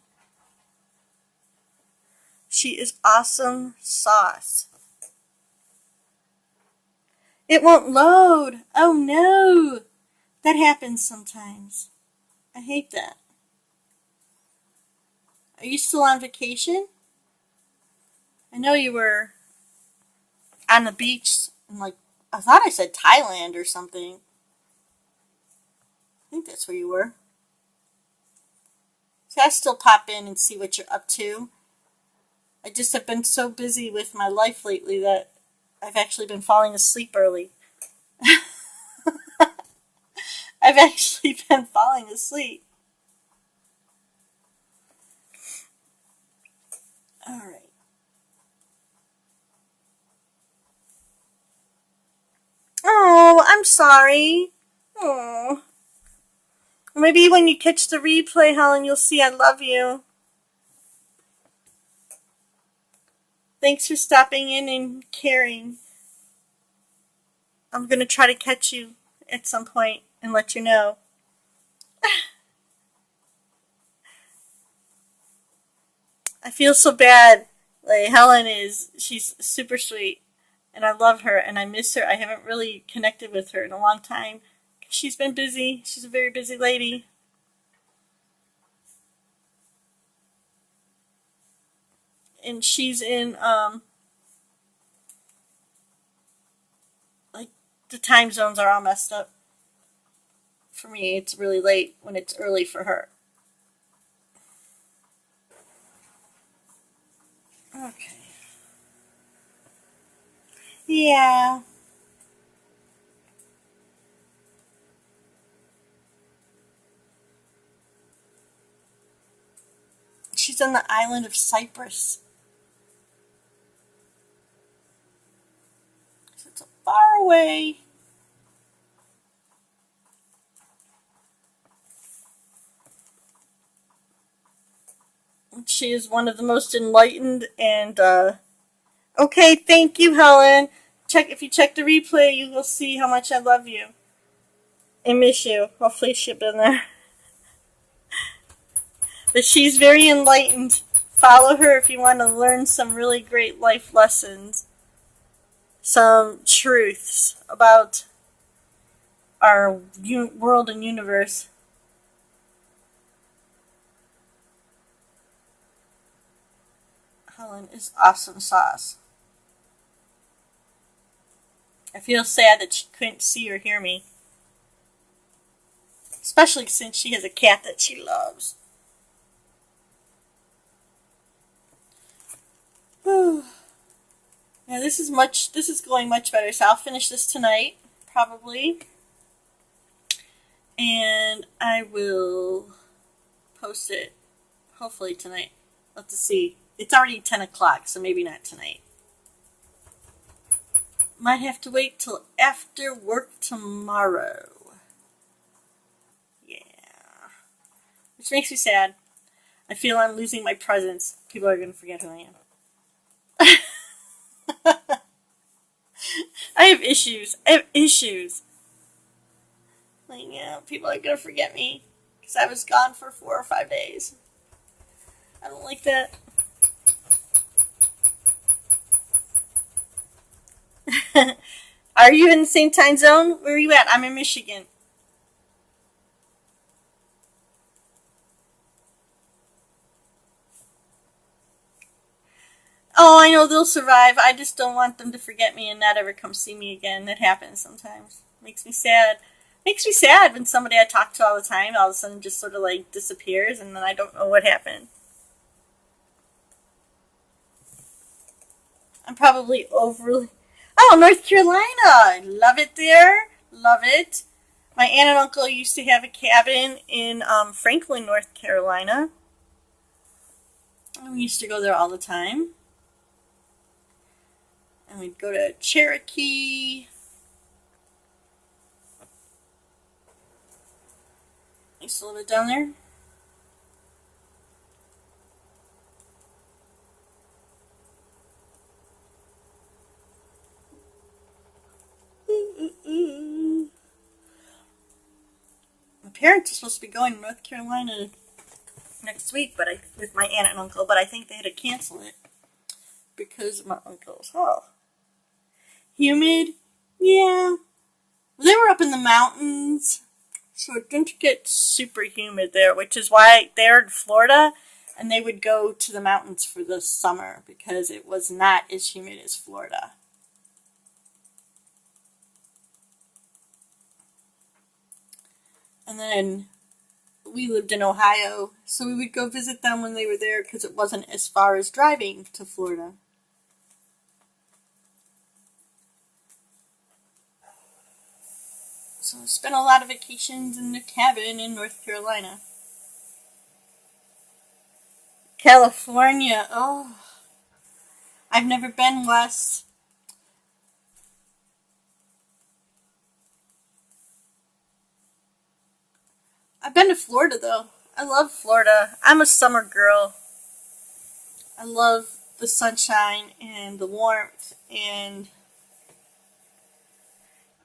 She is awesome sauce. It won't load. Oh no. That happens sometimes. I hate that. Are you still on vacation? I know you were on the beach in, like, I thought I said Thailand or something. I think that's where you were. So I still pop in and see what you're up to. I just have been so busy with my life lately that I've actually been falling asleep early. I've actually been falling asleep. Alright. Oh, I'm sorry. Oh. Maybe when you catch the replay, Helen, you'll see I love you. Thanks for stopping in and caring. I'm going to try to catch you at some point and let you know. I feel so bad. Like Helen she's super sweet, and I love her, and I miss her. I haven't really connected with her in a long time. She's been busy. She's a very busy lady. And she's in like the time zones are all messed up. For me, it's really late when it's early for her. Okay. Yeah. She's on the island of Cyprus. So it's far away. She is one of the most enlightened and okay, thank you, Helen. If you check the replay, you will see how much I love you and miss you. Hopefully she's been there. But she's very enlightened. Follow her if you want to learn some really great life lessons. Some truths about our world and universe. Helen is awesome sauce. I feel sad that she couldn't see or hear me. Especially since she has a cat that she loves. Yeah, this is going much better, so I'll finish this tonight, probably. And I will post it, hopefully tonight. Let's see. It's already 10 o'clock, so maybe not tonight. Might have to wait till after work tomorrow. Yeah. Which makes me sad. I feel I'm losing my presence. People are going to forget who I am. I have issues. Like, yeah, people are going to forget me. Because I was gone for 4 or 5 days. I don't like that. Are you in the same time zone? Where are you at? I'm in Michigan. Oh, I know they'll survive. I just don't want them to forget me and not ever come see me again. That happens sometimes. Makes me sad. Makes me sad when somebody I talk to all the time all of a sudden just sort of like disappears and then I don't know what happened. I'm probably overly... Oh, North Carolina! Love it there. Love it. My aunt and uncle used to have a cabin in Franklin, North Carolina. And we used to go there all the time. And we'd go to Cherokee. I used to live down there. My parents are supposed to be going to North Carolina next week, with my aunt and uncle, but I think they had to cancel it because of my uncle's health. Humid, yeah. They were up in the mountains, so it didn't get super humid there, which is why they're in Florida, and they would go to the mountains for the summer because it was not as humid as Florida. And then we lived in Ohio, so we would go visit them when they were there because it wasn't as far as driving to Florida. So I spent a lot of vacations in the cabin in North Carolina. California, oh. I've never been west. I've been to Florida, though. I love Florida. I'm a summer girl. I love the sunshine and the warmth and...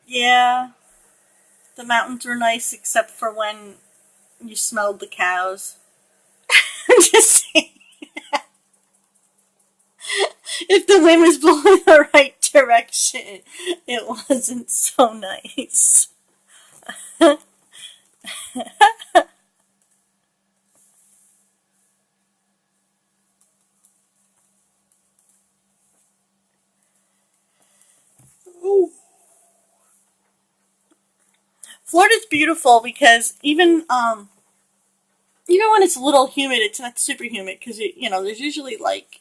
Yeah. The mountains were nice except for when you smelled the cows. I'm just saying. If the wind was blowing the right direction, it wasn't so nice. Ooh. Florida's beautiful because even when it's a little humid, it's not super humid because there's usually like,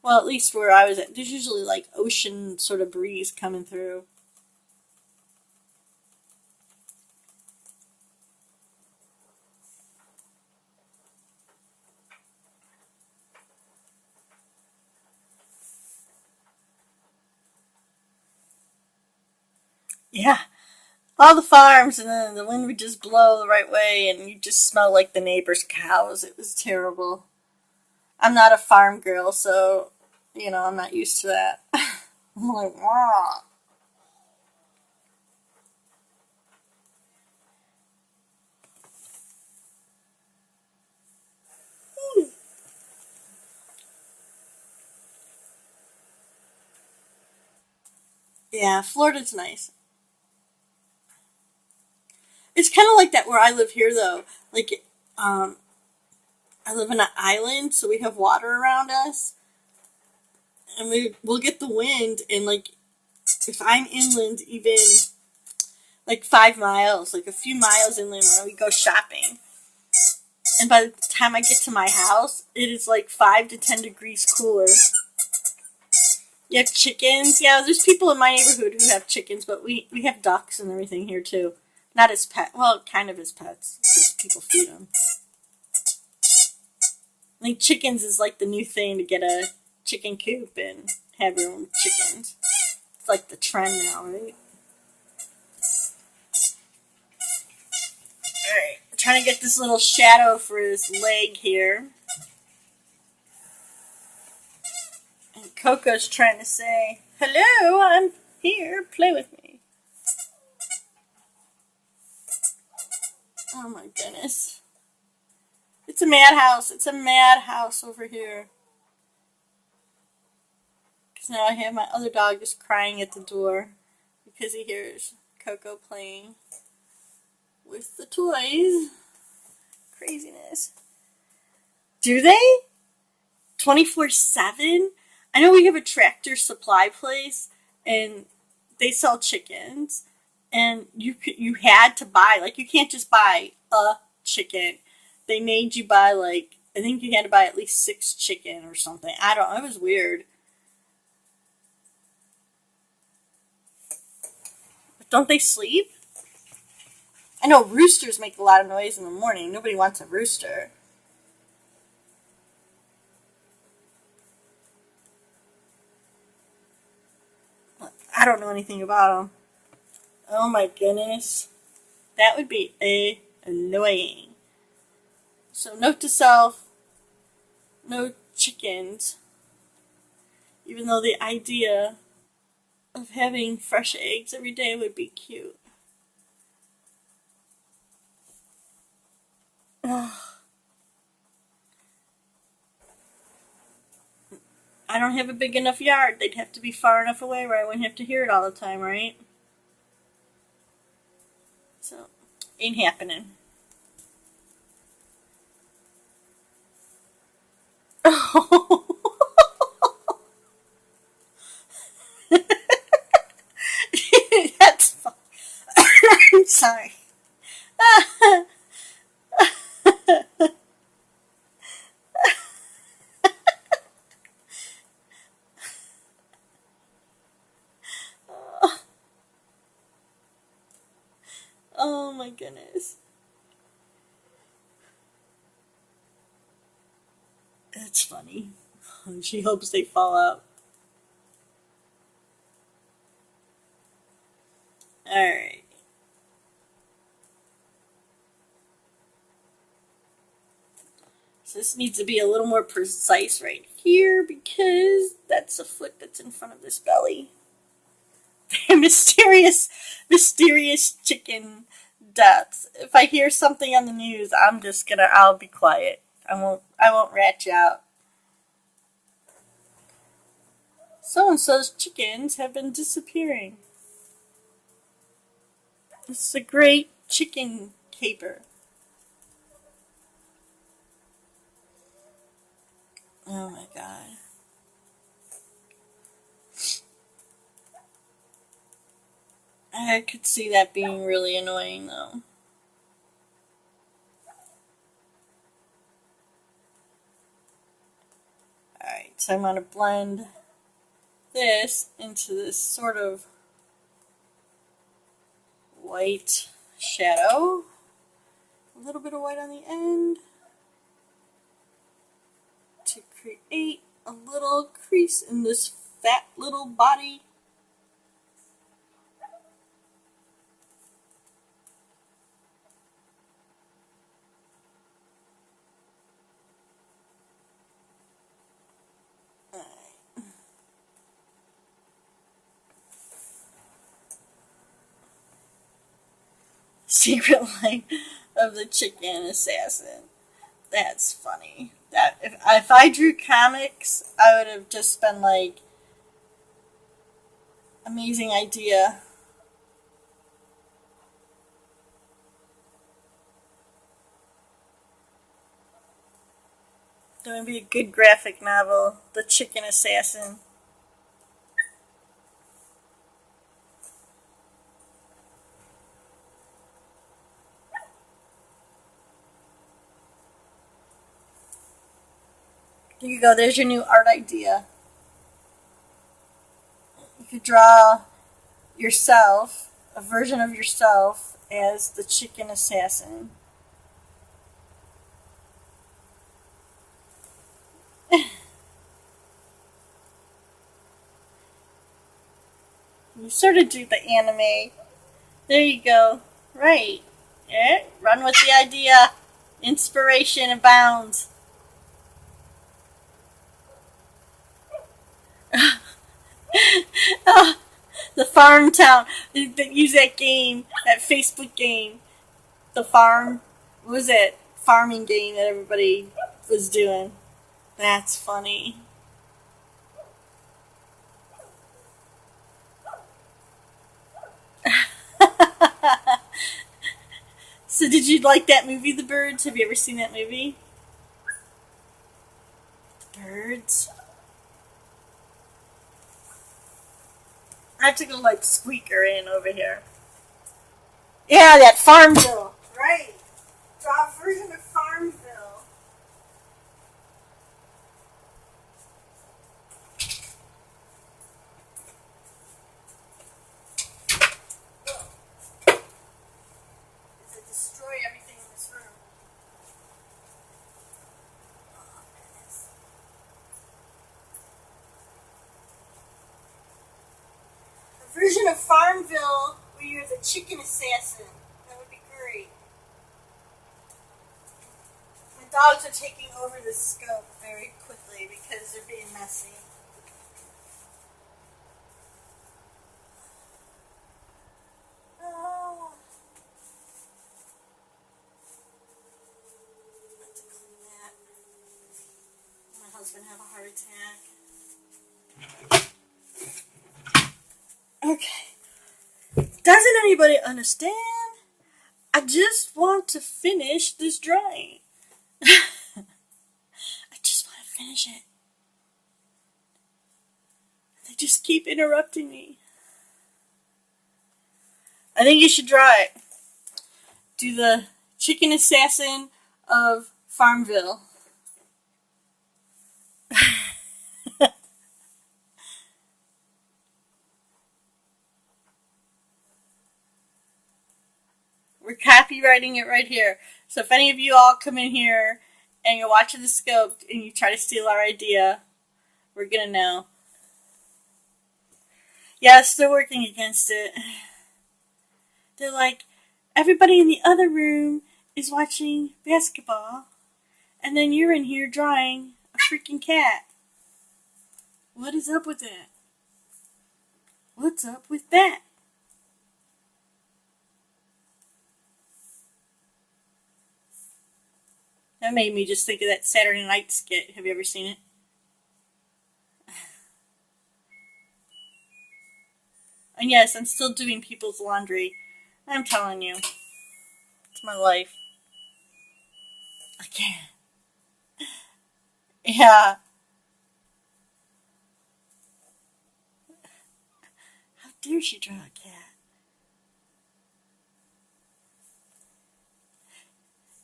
well, at least where I was at, there's usually like ocean sort of breeze coming through. Yeah, all the farms, and then the wind would just blow the right way, and you just smell like the neighbor's cows. It was terrible. I'm not a farm girl, so I'm not used to that. I'm like, wow. Yeah, Florida's nice. It's kind of like that where I live here, though. Like, um, I live in an island, so we have water around us, and we'll get the wind, and like if I'm inland, even like 5 miles, like a few miles inland, when we go shopping, and by the time I get to my house, it is like 5 to 10 degrees cooler. You have chickens? Yeah, there's people in my neighborhood who have chickens, but we have ducks and everything here too. Not as pet, well, kind of as pets, because people feed them. I think chickens is like the new thing to get a chicken coop and have your own chickens. It's like the trend now, right? Alright, I'm trying to get this little shadow for his leg here. And Coco's trying to say, hello, I'm here, play with me. Oh my goodness. It's a madhouse. It's a madhouse over here. Because now I have my other dog just crying at the door because he hears Coco playing with the toys. Craziness. Do they? 24/7? I know we have a Tractor Supply place and they sell chickens, and you had to buy, like, you can't just buy a chicken. They made you buy, like, I think you had to buy at least 6 chicken or something. I don't know. It was weird. But don't they sleep? I know roosters make a lot of noise in the morning. Nobody wants a rooster. I don't know anything about them. Oh my goodness. That would be annoying. So note to self, no chickens. Even though the idea of having fresh eggs every day would be cute. Ugh. I don't have a big enough yard. They'd have to be far enough away where I wouldn't have to hear it all the time, right? So, ain't happening. Oh. That's fun. I'm sorry. Oh my goodness. That's funny. She hopes they fall out. Alright. So this needs to be a little more precise right here because that's a foot that's in front of this belly. mysterious, mysterious chicken deaths. If I hear something on the news, I'll be quiet. I won't rat you out. So and so's chickens have been disappearing. This is a great chicken caper. Oh my god. I could see that being really annoying though. Alright, so I'm going to blend this into this sort of white shadow. A little bit of white on the end to create a little crease in this fat little body. Secret Life of the Chicken Assassin. That's funny. That if I drew comics, I would have just been like, amazing idea. That would be a good graphic novel, The Chicken Assassin. There you go, there's your new art idea. You could draw yourself, a version of yourself, as the chicken assassin. You sort of do the anime. There you go. Right. Yeah, run with the idea. Inspiration abounds. Oh, the farm town. Use that game, that Facebook game. The farm. What was it? Farming game that everybody was doing. That's funny. So did you like that movie, The Birds? Have you ever seen that movie? The Birds? I have to go like Squeaker in over here. Yeah, that Farmville. Right. Draw a version of Farmville. Destroy everything in this room. A version of Farmville where you're the chicken assassin. That would be great. My dogs are taking over the scope very quickly because they're being messy. Oh. Have to clean that. My husband have a heart attack. Okay. Doesn't anybody understand? I just want to finish this drawing. I just want to finish it. They just keep interrupting me. I think you should draw it. Do the chicken assassin of Farmville. We're copywriting it right here. So if any of you all come in here and you're watching the scope and you try to steal our idea, we're gonna know. Yes, they're working against it. They're like, everybody in the other room is watching basketball, and then you're in here drawing a freaking cat. What is up with that? What's up with that? That made me just think of that Saturday Night skit. Have you ever seen it? And yes, I'm still doing people's laundry. I'm telling you. It's my life. I can't. Yeah. How dare she draw a cat?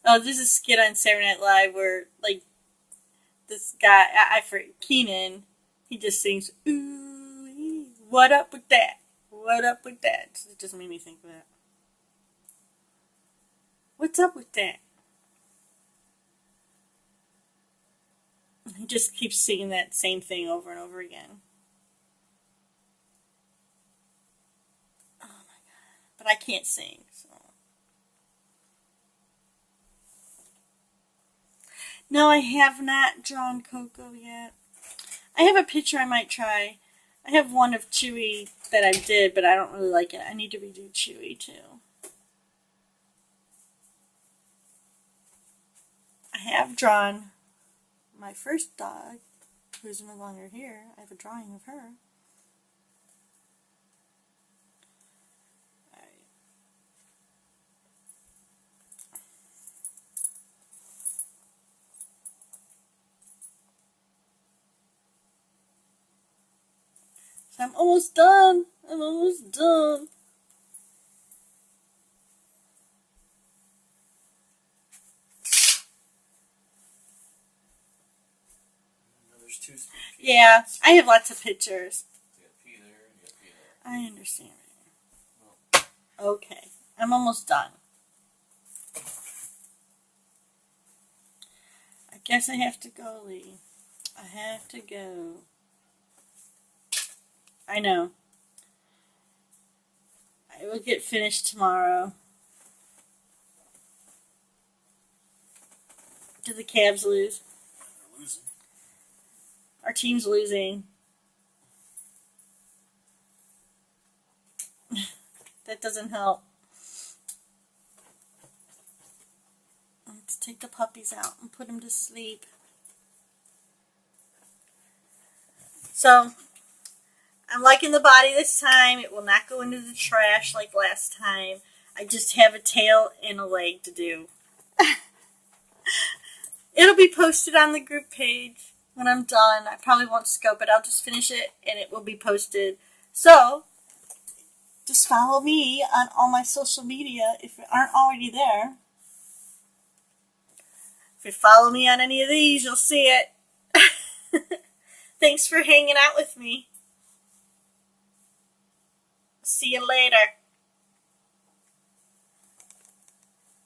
Oh, there's a skit on Saturday Night Live where, like, this guy, I forget, Keenan, he just sings, ooh, what up with that? What up with that? It just made me think of that. What's up with that? He just keeps singing that same thing over and over again. Oh my god. But I can't sing, so. No, I have not drawn Coco yet. I have a picture I might try. I have one of Chewy that I did, but I don't really like it. I need to redo Chewy too. I have drawn my first dog, who's no longer here. I have a drawing of her. Alright. So I'm almost done. I'm almost done. Yeah, I have lots of pictures. I understand. Okay, I'm almost done. I guess I have to go, Lee. I have to go. I know. I will get finished tomorrow. Did the Cavs lose? They're losing. Our team's losing. That doesn't help. Let's take the puppies out and put them to sleep. So, I'm liking the body this time. It will not go into the trash like last time. I just have a tail and a leg to do. It'll be posted on the group page when I'm done. I probably won't scope it. I'll just finish it and it will be posted. So, just follow me on all my social media if you aren't already there. If you follow me on any of these, you'll see it. Thanks for hanging out with me. See you later.